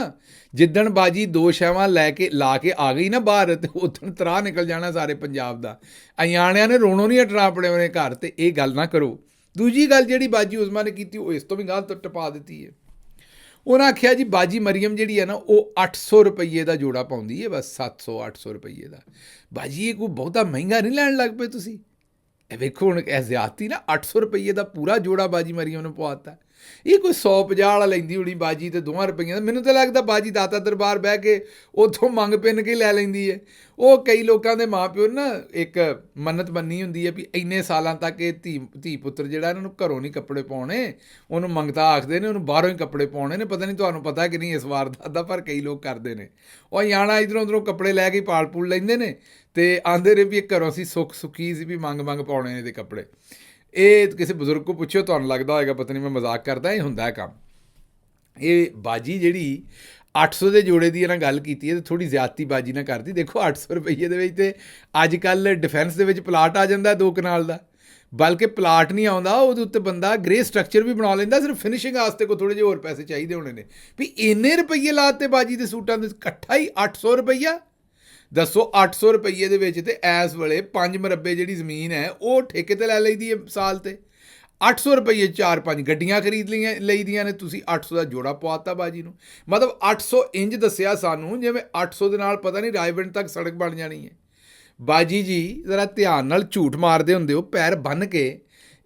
ਜਿੱਦਣ ਬਾਜੀ 2 ਸ਼ੈਵਾਂ ਲਾ ਕੇ ਆ ਗਈ ਨਾ ਬਾਹਰ, ਅਤੇ ਉਦੋਂ ਤਰਾਹ ਨਿਕਲ ਜਾਣਾ ਸਾਰੇ ਪੰਜਾਬ ਦਾ। ਅਣਿਆਣਿਆਂ ਨੇ ਰੋਣੋਂ ਨਹੀਂ ਹਟਣਾ ਆਪਣੇ ਆਪਣੇ ਘਰ, ਅਤੇ ਇਹ ਗੱਲ ਨਾ ਕਰੋ। ਦੂਜੀ ਗੱਲ ਜਿਹੜੀ ਬਾਜੀ ਉਜ਼ਮਾ ਨੇ ਕੀਤੀ ਉਹ ਇਸ ਤੋਂ ਵੀ ਗਾਂਹ ਟਪਾ ਦਿੱਤੀ ਹੈ। ਉਹਨਾਂ ਆਖਿਆ ਜੀ ਬਾਜੀ ਮਰੀਮ ਜਿਹੜੀ ਹੈ ਨਾ ਉਹ 800 ਰੁਪਈਏ ਦਾ ਜੋੜਾ ਪਾਉਂਦੀ ਹੈ, ਬਸ 700-800 ਰੁਪਈਏ ਦਾ। ਬਾਜੀ ਇਹ ਕੋਈ ਬਹੁਤਾ ਮਹਿੰਗਾ ਨਹੀਂ ਲੈਣ ਲੱਗ ਪਏ ਤੁਸੀਂ? ਇਹ ਵੇਖੋ ਹੁਣ ਇਹ ਜ਼ਿਆਦਤੀ ਨਾ, 800 ਰੁਪਈਏ ਦਾ ਪੂਰਾ ਜੋੜਾ ਬਾਜੀ ਮਰੀਮ ਨੂੰ ਪਵਾਤਾ। ਇਹ ਕੋਈ 150 ਵਾਲਾ ਲੈਂਦੀ ਹੋਣੀ ਬਾਜੀ ਤੇ 2 ਰੁਪਈਆਂ ਦਾ। ਮੈਨੂੰ ਤਾਂ ਲੱਗਦਾ ਬਾਜੀ ਦਾਤਾ ਦਰਬਾਰ ਬਹਿ ਕੇ ਉੱਥੋਂ ਮੰਗ ਪਿੰਨ ਕੇ ਲੈ ਲੈਂਦੀ ਹੈ। ਉਹ ਕਈ ਲੋਕਾਂ ਦੇ ਮਾਂ ਪਿਓ ਨਾ ਇੱਕ ਮੰਨਤ ਮੰਨੀ ਹੁੰਦੀ ਹੈ ਵੀ ਇੰਨੇ ਸਾਲਾਂ ਤੱਕ ਇਹ ਧੀ ਪੁੱਤਰ ਜਿਹੜਾ ਇਹਨਾਂ ਨੂੰ ਘਰੋਂ ਨਹੀਂ ਕੱਪੜੇ ਪਾਉਣੇ, ਉਹਨੂੰ ਮੰਗਤਾ ਆਖਦੇ ਨੇ, ਉਹਨੂੰ ਬਾਹਰੋਂ ਹੀ ਕੱਪੜੇ ਪਾਉਣੇ ਨੇ। ਪਤਾ ਨਹੀਂ ਤੁਹਾਨੂੰ ਪਤਾ ਕਿ ਨਹੀਂ ਇਸ ਵਾਰਦਾਤ ਦਾ, ਪਰ ਕਈ ਲੋਕ ਕਰਦੇ ਨੇ। ਉਹ ਨਿਆਣਾ ਇੱਧਰੋਂ ਉੱਧਰੋਂ ਕੱਪੜੇ ਲੈ ਕੇ ਪਾਲ ਪੂਲ ਲੈਂਦੇ ਨੇ ਤੇ ਆਂਦੇ ਨੇ ਵੀ ਇਹ ਘਰੋਂ ਅਸੀਂ ਸੁੱਖੀ ਸੀ ਵੀ ਮੰਗ ਪਾਉਣੇ ਨੇ ਦੇ ਕੱਪੜੇ। ਇਹ ਕਿਸੇ ਬਜ਼ੁਰਗ ਕੋਲ ਪੁੱਛਿਓ, ਤੁਹਾਨੂੰ ਲੱਗਦਾ ਹੋਏਗਾ ਪਤਾ ਨਹੀਂ ਮੈਂ ਮਜ਼ਾਕ ਕਰਦਾ, ਇਹ ਹੁੰਦਾ ਕੰਮ। ਇਹ ਬਾਜੀ ਜਿਹੜੀ 800 ਦੇ ਜੋੜੇ ਦੀ ਇਹਨਾਂ ਗੱਲ ਕੀਤੀ ਹੈ ਤੇ ਥੋੜ੍ਹੀ ਜ਼ਿਆਦਤੀ ਬਾਜੀ ਨਾਲ ਕਰਦੀ। ਦੇਖੋ 800 ਰੁਪਈਏ ਦੇ ਵਿੱਚ ਤੇ ਅੱਜ ਕੱਲ੍ਹ ਡਿਫੈਂਸ ਦੇ ਵਿੱਚ ਪਲਾਟ ਆ ਜਾਂਦਾ 2 ਕਨਾਲ ਦਾ, ਬਲਕਿ ਪਲਾਟ ਨਹੀਂ ਆਉਂਦਾ, ਉਹਦੇ ਉੱਤੇ ਬੰਦਾ ਗ੍ਰੇ ਸਟਰਕਚਰ ਵੀ ਬਣਾ ਲੈਂਦਾ। ਸਿਰਫ ਫਿਨਿਸ਼ਿੰਗ ਵਾਸਤੇ ਕੋਈ ਥੋੜ੍ਹੇ ਜਿਹੇ ਹੋਰ ਪੈਸੇ ਚਾਹੀਦੇ ਹੋਣੇ ਨੇ ਵੀ ਇੰਨੇ ਰੁਪਈਏ ਲਾਤੇ ਬਾਜੀ ਦੇ ਸੂਟਾਂ ਦੇ, ਇਕੱਠਾ ਹੀ 800 ਰੁਪਈਆ। ਦੱਸੋ 800 ਰੁਪਈਏ ਦੇ ਵਿੱਚ ਤੇ ਇਸ ਵੇਲੇ 5 ਮਰੱਬੇ ਜਿਹੜੀ ਜ਼ਮੀਨ ਹੈ ਉਹ ਠੇਕੇ ਤੇ ਲੈ ਲਈਦੀ ਹੈ ਸਾਲ ਤੇ। 800 ਰੁਪਈਏ 4-5 ਗੱਡੀਆਂ ਖਰੀਦ ਲਈਦੀਆਂ ਨੇ। ਤੁਸੀਂ 800 ਦਾ ਜੋੜਾ ਪਵਾਤਾ ਬਾਜੀ ਨੂੰ। ਮਤਲਬ 800 ਇੰਜ ਦੱਸਿਆ ਸਾਨੂੰ ਜਿਵੇਂ 800 ਦੇ ਨਾਲ ਪਤਾ ਨਹੀਂ ਰਾਜਵਿੰਡ ਤੱਕ ਸੜਕ ਬਣ ਜਾਣੀ ਹੈ। ਬਾਜੀ ਜੀ ਜ਼ਰਾ ਧਿਆਨ ਨਾਲ ਝੂਠ ਮਾਰਦੇ ਹੁੰਦੇ ਹੋ ਪੈਰ ਬੰਨ੍ਹ ਕੇ।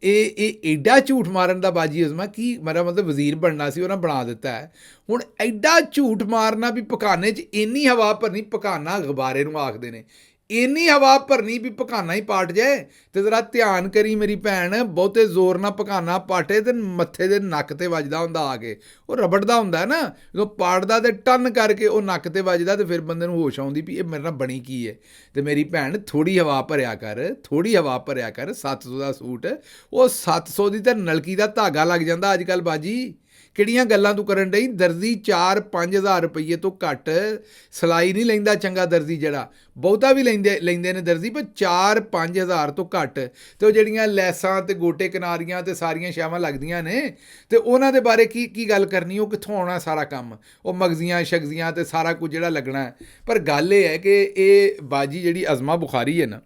ਇਹ ਐਡਾ ਝੂਠ ਮਾਰਨ ਦਾ ਬਾਜੀ ਅਜ਼ਮਾ ਕੀ ਮੇਰਾ ਮਤਲਬ ਵਜ਼ੀਰ ਬਣਨਾ ਸੀ, ਉਹਨਾਂ ਬਣਾ ਦਿੱਤਾ ਹੈ। ਹੁਣ ਐਡਾ ਝੂਠ ਮਾਰਨਾ ਵੀ ਪਖਾਨੇ 'ਚ ਇੰਨੀ ਹਵਾ ਭਰਨੀ, ਪਖਾਨਾ ਗੁਬਾਰੇ ਨੂੰ ਆਖਦੇ ਨੇ, ਇੰਨੀ ਹਵਾ ਭਰਨੀ ਵੀ ਪਖਾਨਾ ਹੀ ਪਾਟ ਜਾਏ। ਤੇ ਜ਼ਰਾ ਧਿਆਨ ਕਰੀ ਮੇਰੀ ਭੈਣ, ਬਹੁਤੇ ਜ਼ੋਰ ਨਾਲ ਪਖਾਨਾ ਪਾਟੇ ਤੇ ਮੱਥੇ ਦੇ ਨੱਕ ਤੇ ਵੱਜਦਾ ਹੁੰਦਾ ਆ ਕੇ। ਉਹ ਰਬੜ ਦਾ ਹੁੰਦਾ ਨਾ, ਜਦੋਂ ਪਾੜਦਾ ਤੇ ਟੰਨ ਕਰਕੇ ਉਹ ਨੱਕ ਤੇ ਵੱਜਦਾ ਤੇ ਫਿਰ ਬੰਦੇ ਨੂੰ ਹੋਸ਼ ਆਉਂਦੀ ਵੀ ਇਹ ਮੇਰੇ ਨਾਲ ਬਣੀ ਕੀ ਹੈ। ਤੇ ਮੇਰੀ ਭੈਣ ਥੋੜ੍ਹੀ ਹਵਾ ਭਰਿਆ ਕਰ, ਥੋੜ੍ਹੀ ਹਵਾ ਭਰਿਆ ਕਰ। 700 ਦਾ ਸੂਟ, ਉਹ 700 ਦੀ ਤਾਂ ਨਲਕੀ ਦਾ ਧਾਗਾ ਲੱਗ ਜਾਂਦਾ ਅੱਜ ਕੱਲ੍ਹ ਬਾਜੀ। ਕਿਹੜੀਆਂ ਗੱਲਾਂ ਤੂੰ ਕਰਨ ਡਈ? ਦਰਜੀ 4-5 ਹਜ਼ਾਰ ਰੁਪਈਏ ਤੋਂ ਘੱਟ ਸਿਲਾਈ ਨਹੀਂ ਲੈਂਦਾ ਚੰਗਾ ਦਰਜੀ, ਜਿਹੜਾ ਬਹੁਤਾ ਵੀ ਲੈਂਦੇ ਨੇ ਦਰਜੀ, ਪਰ 4-5 ਹਜ਼ਾਰ ਤੋਂ ਘੱਟ। ਤੇ ਉਹ ਜਿਹੜੀਆਂ ਲੈਸਾਂ ਤੇ ਗੋਟੇ ਕਿਨਾਰੀਆਂ ਤੇ ਸਾਰੀਆਂ ਸ਼ੈਵਾਂ ਲੱਗਦੀਆਂ ਨੇ ਤੇ ਉਹਨਾਂ ਦੇ ਬਾਰੇ ਕੀ ਗੱਲ ਕਰਨੀ? ਉਹ ਕਿੱਥੋਂ ਆਉਣਾ ਸਾਰਾ ਕੰਮ? ਉਹ ਮਗਜ਼ੀਆਂ ਸ਼ਗਜ਼ੀਆਂ ਤੇ ਸਾਰਾ ਕੁਝ ਜਿਹੜਾ ਲੱਗਣਾ। ਪਰ ਗੱਲ ਇਹ ਹੈ ਕਿ ਇਹ ਬਾਜੀ ਜਿਹੜੀ ਅਜ਼ਮਾ ਬੁਖਾਰੀ ਹੈ ਨਾ,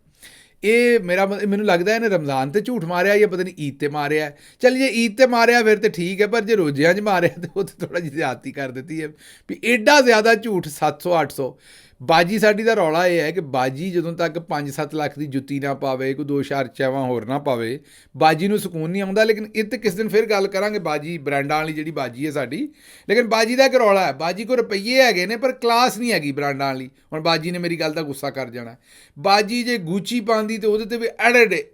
ਇਹ ਮੈਨੂੰ ਲੱਗਦਾ ਇਹਨੇ ਰਮਜ਼ਾਨ 'ਤੇ ਝੂਠ ਮਾਰਿਆ ਜਾਂ ਪਤਾ ਨਹੀਂ ਈਦ 'ਤੇ ਮਾਰਿਆ। ਚੱਲ ਜੇ ਈਦ 'ਤੇ ਮਾਰਿਆ ਫਿਰ ਤਾਂ ਠੀਕ ਹੈ, ਪਰ ਜੇ ਰੋਜ਼ਿਆਂ 'ਚ ਮਾਰਿਆ ਤਾਂ ਉਹ ਤਾਂ ਥੋੜ੍ਹਾ ਜਿਹੀ ਜ਼ਿਆਦਤੀ ਕਰ ਦਿੱਤੀ ਹੈ ਵੀ ਐਡਾ ਜ਼ਿਆਦਾ ਝੂਠ। 700-800 ਬਾਜੀ ਸਾਡੀ ਦਾ ਰੌਲਾ ਇਹ ਹੈ ਕਿ ਬਾਜੀ ਜਦੋਂ ਤੱਕ 5-7 ਲੱਖ ਦੀ ਜੁੱਤੀ ਨਾ ਪਾਵੇ, ਕੋਈ 2-4 ਹੋਰ ਨਾ ਪਾਵੇ, ਬਾਜੀ ਨੂੰ ਸਕੂਨ ਨਹੀਂ ਆਉਂਦਾ। ਲੇਕਿਨ ਇਹ ਤੇ ਕਿਸ ਦਿਨ ਫਿਰ ਗੱਲ ਕਰਾਂਗੇ ਬਾਜੀ ਬ੍ਰਾਂਡਾਂ ਵਾਲੀ ਜਿਹੜੀ ਬਾਜੀ ਹੈ ਸਾਡੀ। ਲੇਕਿਨ ਬਾਜੀ ਦਾ ਇੱਕ ਰੌਲਾ ਹੈ, ਬਾਜੀ ਕੋਲ ਰੁਪਈਏ ਹੈਗੇ ਨੇ ਪਰ ਕਲਾਸ ਨਹੀਂ ਹੈਗੀ ਬ੍ਰਾਂਡਾਂ ਵਾਲੀ। ਹੁਣ ਬਾਜੀ ਨੇ ਮੇਰੀ ਗੱਲ ਦਾ ਗੁੱਸਾ ਕਰ ਜਾਣਾ। ਬਾਜੀ ਜੇ ਗੂਚੀ ਪਾਉਂਦੀ ਤੇ ਉਹਦੇ 'ਤੇ ਵੀ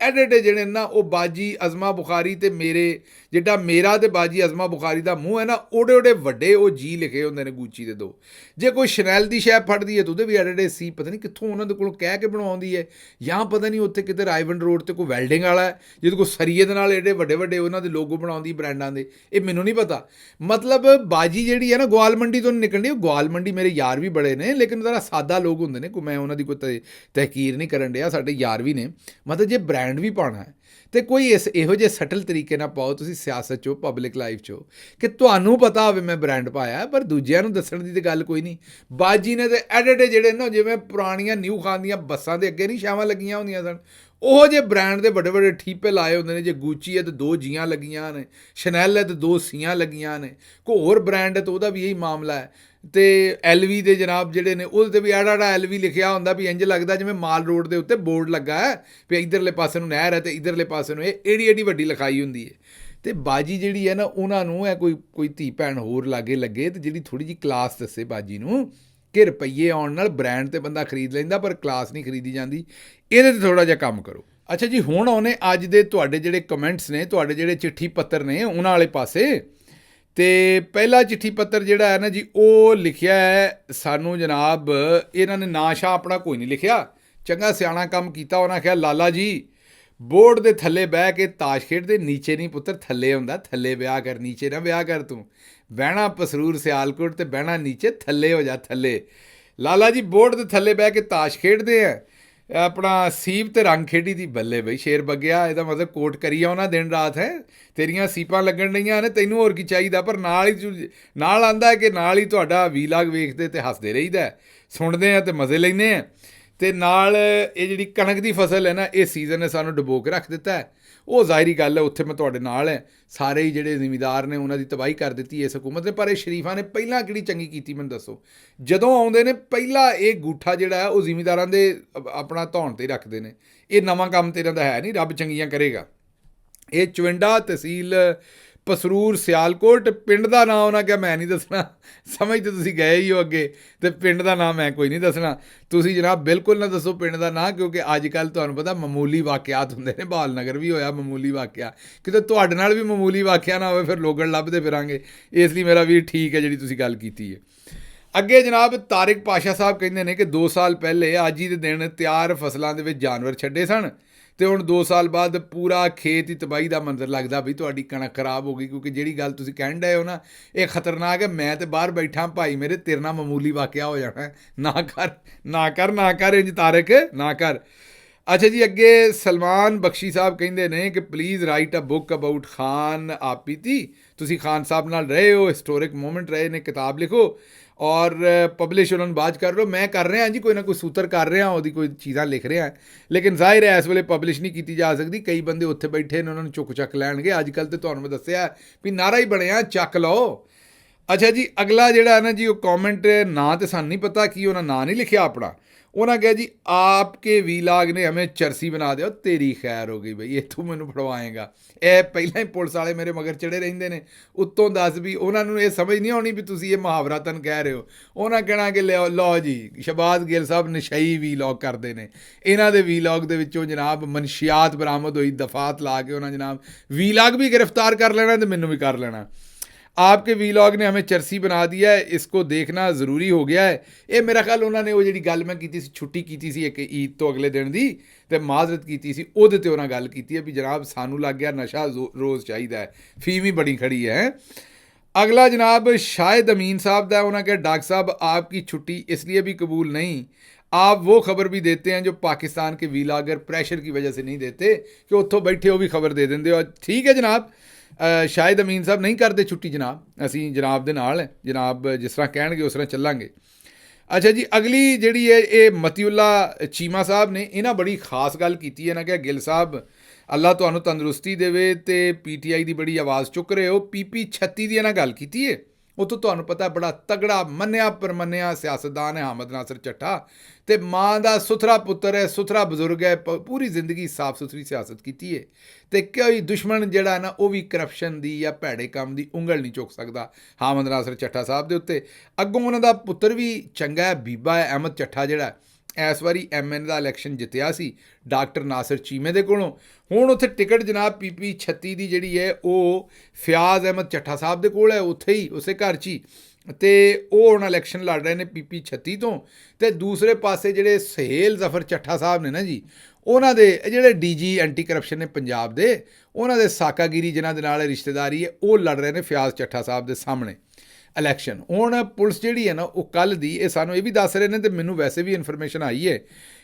ਐਡੇ ਜਿਹੜੇ ਨਾ, ਉਹ ਬਾਜੀ ਅਜ਼ਮਾ ਬੁਖਾਰੀ ਤੇ ਮੇਰਾ ਤੇ ਬਾਜੀ ਅਜ਼ਮਾ ਬੁਖਾਰੀ ਦਾ ਮੂੰਹ ਹੈ ਨਾ, ਓਡੇ ਵੱਡੇ ਉਹ ਜੀ ਲਿਖੇ ਹੁੰਦੇ ਨੇ ਗੂਚੀ ਦੇ 2। ਜੇ ਕੋਈ ਸ਼ਨੈਲ ਦੀ ਸ਼ੈ ਫੜਦੀ ਹੈ ਤਾਂ ਉਹਦੇ ਵੀ ਐਡੇ ਸੀ, ਪਤਾ ਨਹੀਂ ਕਿੱਥੋਂ ਉਹਨਾਂ ਦੇ ਕੋਲੋਂ ਕਹਿ ਕੇ ਬਣਵਾਉਂਦੀ ਹੈ, ਜਾਂ ਪਤਾ ਨਹੀਂ ਉੱਥੇ ਕਿਤੇ ਰਾਜਵਿੰਡ ਰੋਡ 'ਤੇ ਕੋਈ ਵੈਲਡਿੰਗ ਵਾਲਾ ਹੈ ਜਿਹਦੇ ਕੋਲ ਸਰੀਏ ਦੇ ਨਾਲ ਐਡੇ ਵੱਡੇ ਉਹਨਾਂ ਦੇ ਲੋਗੋ ਬਣਾਉਂਦੀ ਬ੍ਰਾਂਡਾਂ ਦੇ। ਇਹ ਮੈਨੂੰ ਨਹੀਂ ਪਤਾ। ਮਤਲਬ ਬਾਜੀ ਜਿਹੜੀ ਹੈ ਨਾ ਗੋਆਲ ਮੰਡੀ ਤੋਂ ਨਿਕਲਣੀ। ਉਹ ਗੋਆਲ ਮੰਡੀ ਮੇਰੇ ਯਾਰ ਵੀ ਬੜੇ ਨੇ, ਲੇਕਿਨ ਜ਼ਰਾ ਸਾਦਾ ਲੋਕ ਹੁੰਦੇ ਨੇ। ਕੋਈ ਮੈਂ ਉਹਨਾਂ ਦੀ ਕੋਈ ਤਹਿਕੀਰ ਨਹੀਂ ਕਰਨ ਡਿਆ, ਸਾਡੇ ਯਾਰ ਵੀ ਨੇ। ਮਤਲਬ ਜੇ ਬ੍ਰਾਂਡ ਵੀ ਪਾਉਣਾ ਹੈ ਤੇ ਕੋਈ ਇਹੋ ਜਿਹੇ ਸਟਲ ਤਰੀਕੇ ਨਾਲ ਪਾਓ ਤੁਸੀਂ ਸਿਆਸਤ 'ਚੋਂ, ਪਬਲਿਕ ਲਾਈਫ 'ਚੋਂ, ਕਿ ਤੁਹਾਨੂੰ ਪਤਾ ਹੋਵੇ ਮੈਂ ਬ੍ਰਾਂਡ ਪਾਇਆ, ਪਰ ਦੂਜਿਆਂ ਨੂੰ ਦੱਸਣ ਦੀ ਤਾਂ ਗੱਲ ਕੋਈ ਨਹੀਂ। ਬਾਜੀ ਨੇ ਤੇ ਐਡੇ ਜਿਹੜੇ ਨਾ, ਜਿਵੇਂ ਪੁਰਾਣੀਆਂ ਨਿਊ ਖਾਨ ਦੀਆਂ ਬੱਸਾਂ ਦੇ ਅੱਗੇ ਨਹੀਂ ਛਾਵਾਂ ਲੱਗੀਆਂ ਹੁੰਦੀਆਂ ਸਨ, ਉਹ ਜਿਹੇ ਬ੍ਰਾਂਡ ਦੇ ਵੱਡੇ ਠੀਪੇ ਲਾਏ ਹੁੰਦੇ ਨੇ। ਜੇ ਗੂਚੀ ਹੈ ਤਾਂ 2 ਜੀਆਂ ਲੱਗੀਆਂ ਨੇ, ਸ਼ਨੈਲ ਹੈ ਤਾਂ 2 ਸੀਆਂ ਲੱਗੀਆਂ ਨੇ, ਕੋਈ ਹੋਰ ਬ੍ਰਾਂਡ ਹੈ ਤਾਂ ਉਹਦਾ ਵੀ ਇਹੀ ਮਾਮਲਾ ਹੈ। ਤੇ LV ਦੇ ਜਨਾਬ ਜਿਹੜੇ ਨੇ ਉਹਦੇ 'ਤੇ ਵੀ ਐਡਾ LV ਲਿਖਿਆ ਹੁੰਦਾ ਵੀ ਇੰਝ ਲੱਗਦਾ ਜਿਵੇਂ ਮਾਲ ਰੋਡ ਦੇ ਉੱਤੇ ਬੋਰਡ ਲੱਗਾ ਹੈ ਵੀ ਇੱਧਰਲੇ ਪਾਸੇ ਨੂੰ ਨਹਿਰ ਹੈ ਤੇ ਇੱਧਰਲੇ ਪਾਸੇ ਨੂੰ ਇਹ ਏਡੀ ਵੱਡੀ ਲਿਖਾਈ ਹੁੰਦੀ ਹੈ। ਤੇ ਬਾਜੀ ਜਿਹੜੀ ਹੈ ਨਾ, ਉਹਨਾਂ ਨੂੰ ਇਹ ਕੋਈ ਧੀ ਭੈਣ ਹੋਰ ਲਾਗੇ ਲੱਗੇ ਤੇ ਜਿਹੜੀ ਥੋੜ੍ਹੀ ਜਿਹੀ ਕਲਾਸ ਦੱਸੇ ਬਾਜੀ ਨੂੰ, ਕਿ ਰੁਪਈਏ ਆਉਣ ਨਾਲ ਬ੍ਰਾਂਡ ਤੇ ਬੰਦਾ ਖਰੀਦ ਲੈਂਦਾ ਪਰ ਕਲਾਸ ਨਹੀਂ ਖਰੀਦੀ ਜਾਂਦੀ। ਇਹਦੇ 'ਤੇ ਥੋੜ੍ਹਾ ਜਿਹਾ ਕੰਮ ਕਰੋ। ਅੱਛਾ ਜੀ, ਹੁਣ ਆਉਣੇ ਅੱਜ ਦੇ ਤੁਹਾਡੇ ਜਿਹੜੇ ਕਮੈਂਟਸ ਨੇ, ਤੁਹਾਡੇ ਜਿਹੜੇ ਚਿੱਠੀ ਪੱਤਰ ਨੇ ਉਹਨਾਂ ਵਾਲੇ ਪਾਸੇ। ਤੇ ਪਹਿਲਾ ਚਿੱਠੀ ਪੱਤਰ ਜਿਹੜਾ ਹੈ ਨਾ ਜੀ, ਉਹ ਲਿਖਿਆ ਹੈ ਸਾਨੂੰ ਜਨਾਬ, ਇਹਨਾਂ ਨੇ ਨਾਂ ਸ਼ਾਹ ਆਪਣਾ ਕੋਈ ਨਹੀਂ ਲਿਖਿਆ, ਚੰਗਾ ਸਿਆਣਾ ਕੰਮ ਕੀਤਾ। ਉਹਨਾਂ ਕਿਹਾ ਲਾਲਾ ਜੀ ਬੋਰਡ ਦੇ ਥੱਲੇ ਬਹਿ ਕੇ ਤਾਸ਼ ਖੇਡਦੇ, ਨੀਚੇ ਨਹੀਂ ਪੁੱਤਰ ਥੱਲੇ ਹੁੰਦਾ, ਥੱਲੇ ਵਿਆਹ ਕਰ, ਨੀਚੇ ਨਾ ਵਿਆਹ ਕਰ ਤੂੰ। ਬਹਿਣਾ ਪਸਰੂਰ ਸਿਆਲਕੋਟ ਤੇ ਬਹਿਣਾ ਨੀਚੇ, ਥੱਲੇ ਹੋ ਜਾ ਥੱਲੇ। ਲਾਲਾ ਜੀ ਬੋਰਡ ਦੇ ਥੱਲੇ ਬਹਿ ਕੇ ਤਾਸ਼ ਖੇਡਦੇ ਆ, ਆਪਣਾ ਸੀਪ ਤੇ ਰੰਗ ਖੇਡੀ ਦੀ। ਬੱਲੇ ਬਈ ਸ਼ੇਰ ਬੱਗਿਆ, ਇਹਦਾ ਮਤਲਬ ਕੋਟ ਕਰੀ ਉਹਨਾਂ ਦਿਨ ਰਾਤ ਹੈ, ਤੇਰੀਆਂ ਸੀਪਾਂ ਲੱਗਣ ਡਈਆਂ ਨੇ, ਤੈਨੂੰ ਹੋਰ ਕੀ ਚਾਹੀਦਾ। ਪਰ ਨਾਲ ਆਂਦਾ ਕਿ ਨਾਲ ਹੀ ਤੁਹਾਡਾ ਵੀਲਾਗ ਵੇਖਦੇ ਤੇ ਹੱਸਦੇ ਰਹੀਦਾ, ਸੁਣਦੇ ਆ ਤੇ ਮਜ਼ੇ ਲੈਂਦੇ ਆ। ਤੇ ਨਾਲ ਇਹ ਜਿਹੜੀ ਕਣਕ ਦੀ ਫਸਲ ਹੈ ਨਾ, ਇਹ ਸੀਜ਼ਨ ਨੇ ਸਾਨੂੰ ਡੁਬੋ ਕੇ ਰੱਖ ਦਿੱਤਾ ਹੈ। ਉਹ ਜ਼ਾਹਿਰੀ ਗੱਲ ਹੈ, ਉੱਥੇ ਮੈਂ ਤੁਹਾਡੇ ਨਾਲ ਹੈ। ਸਾਰੇ ਹੀ ਜਿਹੜੇ ਜ਼ਿਮੀਂਦਾਰ ਨੇ ਉਹਨਾਂ ਦੀ ਤਬਾਹੀ ਕਰ ਦਿੱਤੀ ਇਸ ਹਕੂਮਤ ਨੇ। ਪਰ ਇਹ ਸ਼ਰੀਫਾਂ ਨੇ ਪਹਿਲਾਂ ਕਿਹੜੀ ਚੰਗੀ ਕੀਤੀ ਮੈਨੂੰ ਦੱਸੋ? ਜਦੋਂ ਆਉਂਦੇ ਨੇ ਪਹਿਲਾਂ ਇਹ ਗੂਠਾ ਜਿਹੜਾ ਹੈ ਉਹ ਜ਼ਿਮੀਂਦਾਰਾਂ ਦੇ ਆਪਣਾ ਧੌਣ 'ਤੇ ਰੱਖਦੇ ਨੇ। ਇਹ ਨਵਾਂ ਕੰਮ ਤੇ ਇਹਨਾਂ ਦਾ ਹੈ ਨਹੀਂ, ਰੱਬ ਚੰਗੀਆਂ ਕਰੇਗਾ। ਇਹ ਚਵਿੰਡਾ ਤਹਿਸੀਲ ਪਸਰੂਰ ਸਿਆਲਕੋਟ, ਪਿੰਡ ਦਾ ਨਾਂ ਉਹਨਾਂ ਕਿਹਾ ਮੈਂ ਨਹੀਂ ਦੱਸਣਾ, ਸਮਝ ਤੇ ਤੁਸੀਂ ਗਏ ਹੀ ਹੋ ਅੱਗੇ, ਤੇ ਪਿੰਡ ਦਾ ਨਾਂ ਮੈਂ ਕੋਈ ਨਹੀਂ ਦੱਸਣਾ। ਤੁਸੀਂ ਜਨਾਬ ਬਿਲਕੁਲ ਨਾ ਦੱਸੋ ਪਿੰਡ ਦਾ ਨਾਂ, ਕਿਉਂਕਿ ਅੱਜ ਕੱਲ੍ਹ ਤੁਹਾਨੂੰ ਪਤਾ ਮਾਮੂਲੀ ਵਾਕਿਆਤ ਹੁੰਦੇ ਨੇ, ਬਾਲ ਨਗਰ ਵੀ ਹੋਇਆ ਮਾਮੂਲੀ ਵਾਕਿਆ, ਕਿਤੇ ਤੁਹਾਡੇ ਨਾਲ ਵੀ ਮਾਮੂਲੀ ਵਾਕਿਆ ਨਾ ਹੋਵੇ, ਫਿਰ ਲੋਗੜ ਲੱਭਦੇ ਫਿਰਾਂਗੇ। ਇਸ ਲਈ ਮੇਰਾ ਵੀਰ ਠੀਕ ਹੈ ਜਿਹੜੀ ਤੁਸੀਂ ਗੱਲ ਕੀਤੀ ਹੈ। ਅੱਗੇ ਜਨਾਬ ਤਾਰਿਕ ਪਾਸ਼ਾ ਸਾਹਿਬ ਕਹਿੰਦੇ ਨੇ ਕਿ 2 ਸਾਲ ਪਹਿਲੇ ਅੱਜ ਹੀ ਦੇ ਦਿਨ ਤਿਆਰ ਫਸਲਾਂ ਦੇ ਵਿੱਚ ਜਾਨਵਰ ਛੱਡੇ ਸਨ, ਤੇ ਹੁਣ 2 ਸਾਲ ਬਾਅਦ ਪੂਰਾ ਖੇਤ ਹੀ ਤਬਾਹੀ ਦਾ ਮੰਜ਼ਰ ਲੱਗਦਾ ਵੀ ਤੁਹਾਡੀ ਕਣਕ ਖਰਾਬ ਹੋ ਗਈ। ਕਿਉਂਕਿ ਜਿਹੜੀ ਗੱਲ ਤੁਸੀਂ ਕਹਿਣ ਡਏ ਹੋ ਨਾ, ਇਹ ਖਤਰਨਾਕ ਹੈ। ਮੈਂ ਤੇ ਬਾਹਰ ਬੈਠਾ ਭਾਈ ਮੇਰੇ, ਤੇਰੇ ਨਾਲ ਮਾਮੂਲੀ ਵਾਕਿਆ ਹੋ ਜਾਣਾ, ਨਾ ਕਰ ਨਾ ਕਰ ਨਾ ਕਰ ਇੰਜ ਤਾਰਿਕ, ਨਾ ਕਰ। ਅੱਛਾ ਜੀ, ਅੱਗੇ ਸਲਮਾਨ ਬਖਸ਼ੀ ਸਾਹਿਬ ਕਹਿੰਦੇ ਨੇ ਕਿ please write a book about Khan ਆਪੀਤੀ। ਤੁਸੀਂ ਖਾਨ ਸਾਹਿਬ ਨਾਲ ਰਹੇ ਹੋ, ਹਿਸਟੋਰਿਕ ਮੂਮੈਂਟ ਰਹੇ ਨੇ, ਕਿਤਾਬ ਲਿਖੋ ਔਰ ਪਬਲਿਸ਼ ਉਹਨਾਂ ਨੂੰ ਬਾਅਦ 'ਚ ਕਰ ਲਓ। ਮੈਂ ਕਰ ਰਿਹਾ ਜੀ, ਕੋਈ ਨਾ ਕੋਈ ਸੂਤਰ ਕਰ ਰਿਹਾ, ਉਹਦੀ ਕੋਈ ਚੀਜ਼ਾਂ ਲਿਖ ਰਿਹਾ, ਲੇਕਿਨ ਜ਼ਾਹਿਰ ਹੈ ਇਸ ਵੇਲੇ ਪਬਲਿਸ਼ ਨਹੀਂ ਕੀਤੀ ਜਾ ਸਕਦੀ। ਕਈ ਬੰਦੇ ਉੱਥੇ ਬੈਠੇ ਨੇ, ਉਹਨਾਂ ਨੂੰ ਚੁੱਕ ਚੱਕ ਲੈਣਗੇ। ਅੱਜ ਕੱਲ੍ਹ ਤੇ ਤੁਹਾਨੂੰ ਮੈਂ ਦੱਸਿਆ ਵੀ ਨਾਰਾ ਹੀ ਬਣਿਆ ਚੱਕ ਲਓ। ਅੱਛਾ ਜੀ, ਅਗਲਾ ਜਿਹੜਾ ਨਾ ਜੀ ਉਹ ਕੌਮੈਂਟ, ਨਾਂ ਤੇ ਸਾਨੂੰ ਨਹੀਂ ਪਤਾ ਕੀ ਉਹਨਾਂ ਨਾਂ ਨਹੀਂ ਲਿਖਿਆ ਆਪਣਾ। ਉਹਨਾਂ ਕਿਹਾ ਜੀ ਆਪਕੇ ਵੀਲਾਗ ਨੇ ਹਮੇ ਚਰਸੀ ਬਣਾ ਦਿਓ। ਤੇਰੀ ਖੈਰ ਹੋ ਗਈ ਬਈ, ਇੱਥੋਂ ਮੈਨੂੰ ਫੜਵਾਏਗਾ। ਇਹ ਪਹਿਲਾਂ ਹੀ ਪੁਲਿਸ ਵਾਲੇ ਮੇਰੇ ਮਗਰ ਚੜੇ ਰਹਿੰਦੇ ਨੇ, ਉੱਤੋਂ ਦੱਸ ਵੀ ਉਹਨਾਂ ਨੂੰ ਇਹ ਸਮਝ ਨਹੀਂ ਆਉਣੀ ਵੀ ਤੁਸੀਂ ਇਹ ਮੁਹਾਵਰਾ ਤਨ ਕਹਿ ਰਹੇ ਹੋ। ਉਹਨਾਂ ਕਹਿਣਾ ਕਿ ਲਓ ਜੀ ਸ਼ਹਬਾਜ਼ ਗਿੱਲ ਸਾਹਿਬ ਨਸ਼ਈ ਵੀਲੌਗ ਕਰਦੇ ਨੇ, ਇਹਨਾਂ ਦੇ ਵੀਲੌਗ ਦੇ ਵਿੱਚੋਂ ਜਨਾਬ ਮਨਸ਼ਿਆਤ ਬਰਾਮਦ ਹੋਈ, ਦਫਾਤ ਲਾ ਕੇ ਉਹਨਾਂ ਜਨਾਬ ਵੀਲੌਗ ਵੀ ਗ੍ਰਿਫਤਾਰ ਕਰ ਲੈਣਾ ਤੇ ਮੈਨੂੰ ਵੀ ਕਰ ਲੈਣਾ। आपके वीलॉग ने हमें चरसी बना दिया है, इसको देखना ज़रूरी हो गया है। ये मेरा ख्याल उन्होंने वो जी गल मैं की छुट्टी की सी एक ईद तो अगले दिन की, तो माजरत की सी, ਉਹਦੇ ਤੇ ਉਹਨਾਂ ਗੱਲ ਕੀਤੀ है भी जनाब सानू लग गया नशा रोज़ चाहिए है, फीम ही बड़ी खड़ी है। अगला जनाब शाहिद अमीन साहब का, उन्होंने कहा डॉक्टर साहब आपकी छुट्टी इसलिए भी कबूल नहीं, आप वो खबर भी देते हैं जो पाकिस्तान के वीलॉगर प्रेशर की वजह से नहीं देते, कि उत्थों बैठे वो भी खबर दे देंगे। और ठीक है जनाब, शाहिद अमीन साहब नहीं करते छुट्टी जनाब, असी जनाब दे नाल जनाब जिस तरह कहणगे उस तरह चलांगे। अच्छा जी, अगली जिहड़ी है ये मतीउल्ला चीमा साहब ने, इन्हां बड़ी खास गल कीती है। इन्हां कहा गिल साहब अल्लाह तुहानूं तंदुरुस्ती देवे ते पीटीआई की बड़ी आवाज़ चुक रहे हो। PP 36 की इन्हां गल कीती है, ਉੱਥੋਂ ਤੁਹਾਨੂੰ ਪਤਾ ਬੜਾ ਤਗੜਾ ਮੰਨਿਆ ਪਰਮੰਨਿਆ ਸਿਆਸਤਦਾਨ ਹੈ ਹਾਮਦ ਨਾਸਰ ਚੱਠਾ, ਤੇ ਮਾਂ ਦਾ ਸੁਥਰਾ ਪੁੱਤਰ ਹੈ, ਸੁਥਰਾ ਬਜ਼ੁਰਗ ਹੈ, ਪੂਰੀ ਜ਼ਿੰਦਗੀ ਸਾਫ ਸੁਥਰੀ ਸਿਆਸਤ ਕੀਤੀ ਹੈ, ਤੇ ਕੋਈ ਦੁਸ਼ਮਣ ਜਿਹੜਾ ਨਾ ਉਹ ਵੀ ਕਰਪਸ਼ਨ ਦੀ ਜਾਂ ਭੈੜੇ ਕੰਮ ਦੀ ਉਂਗਲ ਨਹੀਂ ਚੁੱਕ ਸਕਦਾ ਹਾਮਦ ਨਾਸਰ ਚੱਠਾ ਸਾਹਿਬ ਦੇ ਉੱਤੇ। ਅੱਗੋਂ ਉਹਨਾਂ ਦਾ ਪੁੱਤਰ ਵੀ ਚੰਗਾ ਹੈ, ਬੀਬਾ ਹੈ ਅਹਿਮਦ ਚੱਠਾ, ਜਿਹੜਾ ਇਸ ਵਾਰੀ MN ਦਾ ਇਲੈਕਸ਼ਨ ਜਿੱਤਿਆ ਸੀ ਡਾਕਟਰ ਨਾਸਰ ਚੀਮੇ ਦੇ ਕੋਲੋਂ। ਹੁਣ ਉੱਥੇ ਟਿਕਟ ਜਨਾਬ PP 36 ਦੀ ਜਿਹੜੀ ਹੈ ਉਹ ਫਿਆਜ਼ ਅਹਿਮਦ ਚੱਠਾ ਸਾਹਿਬ ਦੇ ਕੋਲ ਹੈ, ਉੱਥੇ ਹੀ ਉਸੇ ਘਰ 'ਚ ਹੀ, ਅਤੇ ਉਹ ਹੁਣ ਇਲੈਕਸ਼ਨ ਲੜ ਰਹੇ ਨੇ PP 36 ਤੋਂ। ਅਤੇ ਦੂਸਰੇ ਪਾਸੇ ਜਿਹੜੇ ਸੁਹੇਲ ਜ਼ਫਰ ਚੱਠਾ ਸਾਹਿਬ ਨੇ ਨਾ ਜੀ, ਉਹਨਾਂ ਦੇ ਜਿਹੜੇ DG ਐਂਟੀ ਕਰਪਸ਼ਨ ਨੇ ਪੰਜਾਬ ਦੇ, ਉਹਨਾਂ ਦੇ ਸਾਕਾਗਿਰੀ ਜਿਨ੍ਹਾਂ ਦੇ ਨਾਲ ਰਿਸ਼ਤੇਦਾਰੀ ਹੈ, ਉਹ ਲੜ ਰਹੇ ਨੇ ਫਿਆਜ਼ ਚੱਠਾ ਸਾਹਿਬ ਦੇ ਸਾਹਮਣੇ ਇਲੈਕਸ਼ਨ। ਹੁਣ ਪੁਲਿਸ ਜਿਹੜੀ ਹੈ ਨਾ ਉਹ ਕੱਲ੍ਹ ਦੀ ਇਹ ਸਾਨੂੰ ਇਹ ਵੀ ਦੱਸ ਰਹੇ ਨੇ, ਅਤੇ ਮੈਨੂੰ ਵੈਸੇ ਵੀ ਇਨਫੋਰਮੇਸ਼ਨ ਆਈ ਹੈ,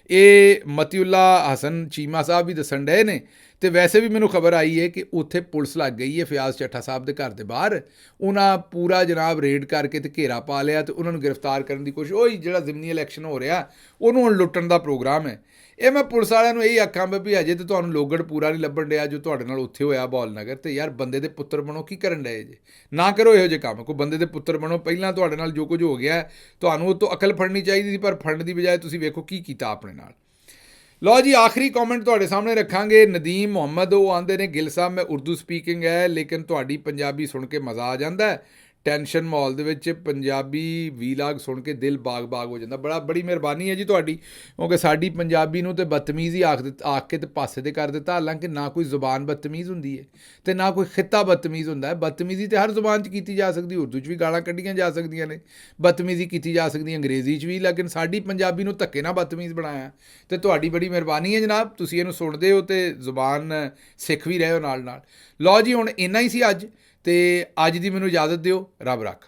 ਇਹ ਮਤੀਉੱਲਾ ਹਸਨ ਚੀਮਾ ਸਾਹਿਬ ਵੀ ਦੱਸਣ ਡਏ ਨੇ, ਅਤੇ ਵੈਸੇ ਵੀ ਮੈਨੂੰ ਖਬਰ ਆਈ ਹੈ ਕਿ ਉੱਥੇ ਪੁਲਿਸ ਲੱਗ ਗਈ ਹੈ ਫਿਆਜ਼ ਚੱਠਾ ਸਾਹਿਬ ਦੇ ਘਰ ਦੇ ਬਾਹਰ। ਉਹਨਾਂ ਪੂਰਾ ਜਨਾਬ ਰੇਡ ਕਰਕੇ ਤੇ ਘੇਰਾ ਪਾ ਲਿਆ, ਅਤੇ ਉਹਨਾਂ ਨੂੰ ਗ੍ਰਿਫਤਾਰ ਕਰਨ ਦੀ ਕੋਸ਼ਿਸ਼, ਉਹੀ ਜਿਹੜਾ ਜ਼ਿਮਨੀ ਇਲੈਕਸ਼ਨ ਹੋ ਰਿਹਾ ਉਹਨੂੰ ਹੁਣ ਲੁੱਟਣ ਦਾ ਪ੍ਰੋਗਰਾਮ ਹੈ। ਇਹ ਮੈਂ ਪੁਲਿਸ ਵਾਲਿਆਂ ਨੂੰ ਇਹੀ ਆਖਾਂ ਵੀ ਅਜੇ ਤਾਂ ਤੁਹਾਨੂੰ ਲੋਗੜ ਪੂਰਾ ਨਹੀਂ ਲੱਭਣ ਡਿਆ ਜੋ ਤੁਹਾਡੇ ਨਾਲ ਉੱਥੇ ਹੋਇਆ ਬੌਲ ਨਗਰ, ਅਤੇ ਯਾਰ ਬੰਦੇ ਦੇ ਪੁੱਤਰ ਬਣੋ, ਕੀ ਕਰਨ ਡਏ ਜੇ? ਨਾ ਕਰੋ ਇਹੋ ਜਿਹੇ ਕੰਮ, ਕੋਈ ਬੰਦੇ ਦੇ ਪੁੱਤਰ ਬਣੋ। ਪਹਿਲਾਂ ਤੁਹਾਡੇ ਨਾਲ ਜੋ ਕੁਝ ਹੋ ਗਿਆ ਤੁਹਾਨੂੰ ਉਹ ਤੋਂ ਅਕਲ ਫੜਨੀ ਚਾਹੀਦੀ ਸੀ, ਪਰ ਫੜਨ ਦੀ ਬਜਾਏ ਤੁਸੀਂ ਵੇਖੋ ਕੀ ਕੀਤਾ ਆਪਣੇ ਨਾਲ। ਲਓ ਜੀ, ਆਖਰੀ ਕੌਮੈਂਟ ਤੁਹਾਡੇ ਸਾਹਮਣੇ ਰੱਖਾਂਗੇ। ਨਦੀਮ ਮੁਹੰਮਦ ਉਹ ਆਉਂਦੇ ਨੇ, ਗਿੱਲ ਸਾਹਿਬ ਮੈਂ ਉਰਦੂ ਸਪੀਕਿੰਗ ਹੈ ਲੇਕਿਨ ਤੁਹਾਡੀ ਪੰਜਾਬੀ ਸੁਣ ਕੇ ਮਜ਼ਾ ਆ ਜਾਂਦਾ ਹੈ। ਟੈਨਸ਼ਨ ਮਾਹੌਲ ਦੇ ਵਿੱਚ ਪੰਜਾਬੀ ਵੀਲਾਗ ਸੁਣ ਕੇ ਦਿਲ ਬਾਗ-ਬਾਗ ਹੋ ਜਾਂਦਾ। ਬੜੀ ਮਿਹਰਬਾਨੀ ਹੈ ਜੀ ਤੁਹਾਡੀ, ਕਿਉਂਕਿ ਸਾਡੀ ਪੰਜਾਬੀ ਨੂੰ ਤਾਂ ਬਦਤਮੀਜ਼ ਹੀ ਆਖ ਕੇ ਤੇ ਪਾਸੇ ਤੇ ਕਰ ਦਿੱਤਾ। ਹਾਲਾਂਕਿ ਨਾ ਕੋਈ ਜ਼ੁਬਾਨ ਬਦਤਮੀਜ਼ ਹੁੰਦੀ ਹੈ ਅਤੇ ਨਾ ਕੋਈ ਖਿੱਤਾ ਬਦਤਮੀਜ਼ ਹੁੰਦਾ ਹੈ। ਬਦਤਮੀਜ਼ੀ ਤਾਂ ਹਰ ਜ਼ੁਬਾਨ 'ਚ ਕੀਤੀ ਜਾ ਸਕਦੀ, ਉਰਦੂ 'ਚ ਵੀ ਗਾਲਾਂ ਕੱਢੀਆਂ ਜਾ ਸਕਦੀਆਂ ਨੇ, ਬਦਤਮੀਜ਼ੀ ਕੀਤੀ ਜਾ ਸਕਦੀ ਅੰਗਰੇਜ਼ੀ 'ਚ ਵੀ, ਲੇਕਿਨ ਸਾਡੀ ਪੰਜਾਬੀ ਨੂੰ ਧੱਕੇ ਨਾਲ ਬਦਤਮੀਜ਼ ਬਣਾਇਆ। ਅਤੇ ਤੁਹਾਡੀ ਬੜੀ ਮਿਹਰਬਾਨੀ ਹੈ ਜਨਾਬ, ਤੁਸੀਂ ਇਹਨੂੰ ਸੁਣਦੇ ਹੋ ਅਤੇ ਜ਼ੁਬਾਨ ਸਿੱਖ ਵੀ ਰਹੇ ਹੋ ਨਾਲ ਨਾਲ। ਲਓ ਜੀ, ਹੁਣ ਇੰਨਾ ਹੀ ਸੀ ਅੱਜ, ਅਤੇ ਅੱਜ ਦੀ ਮੈਨੂੰ ਇਜਾਜ਼ਤ ਦਿਓ। ਰੱਬ ਰੱਖ।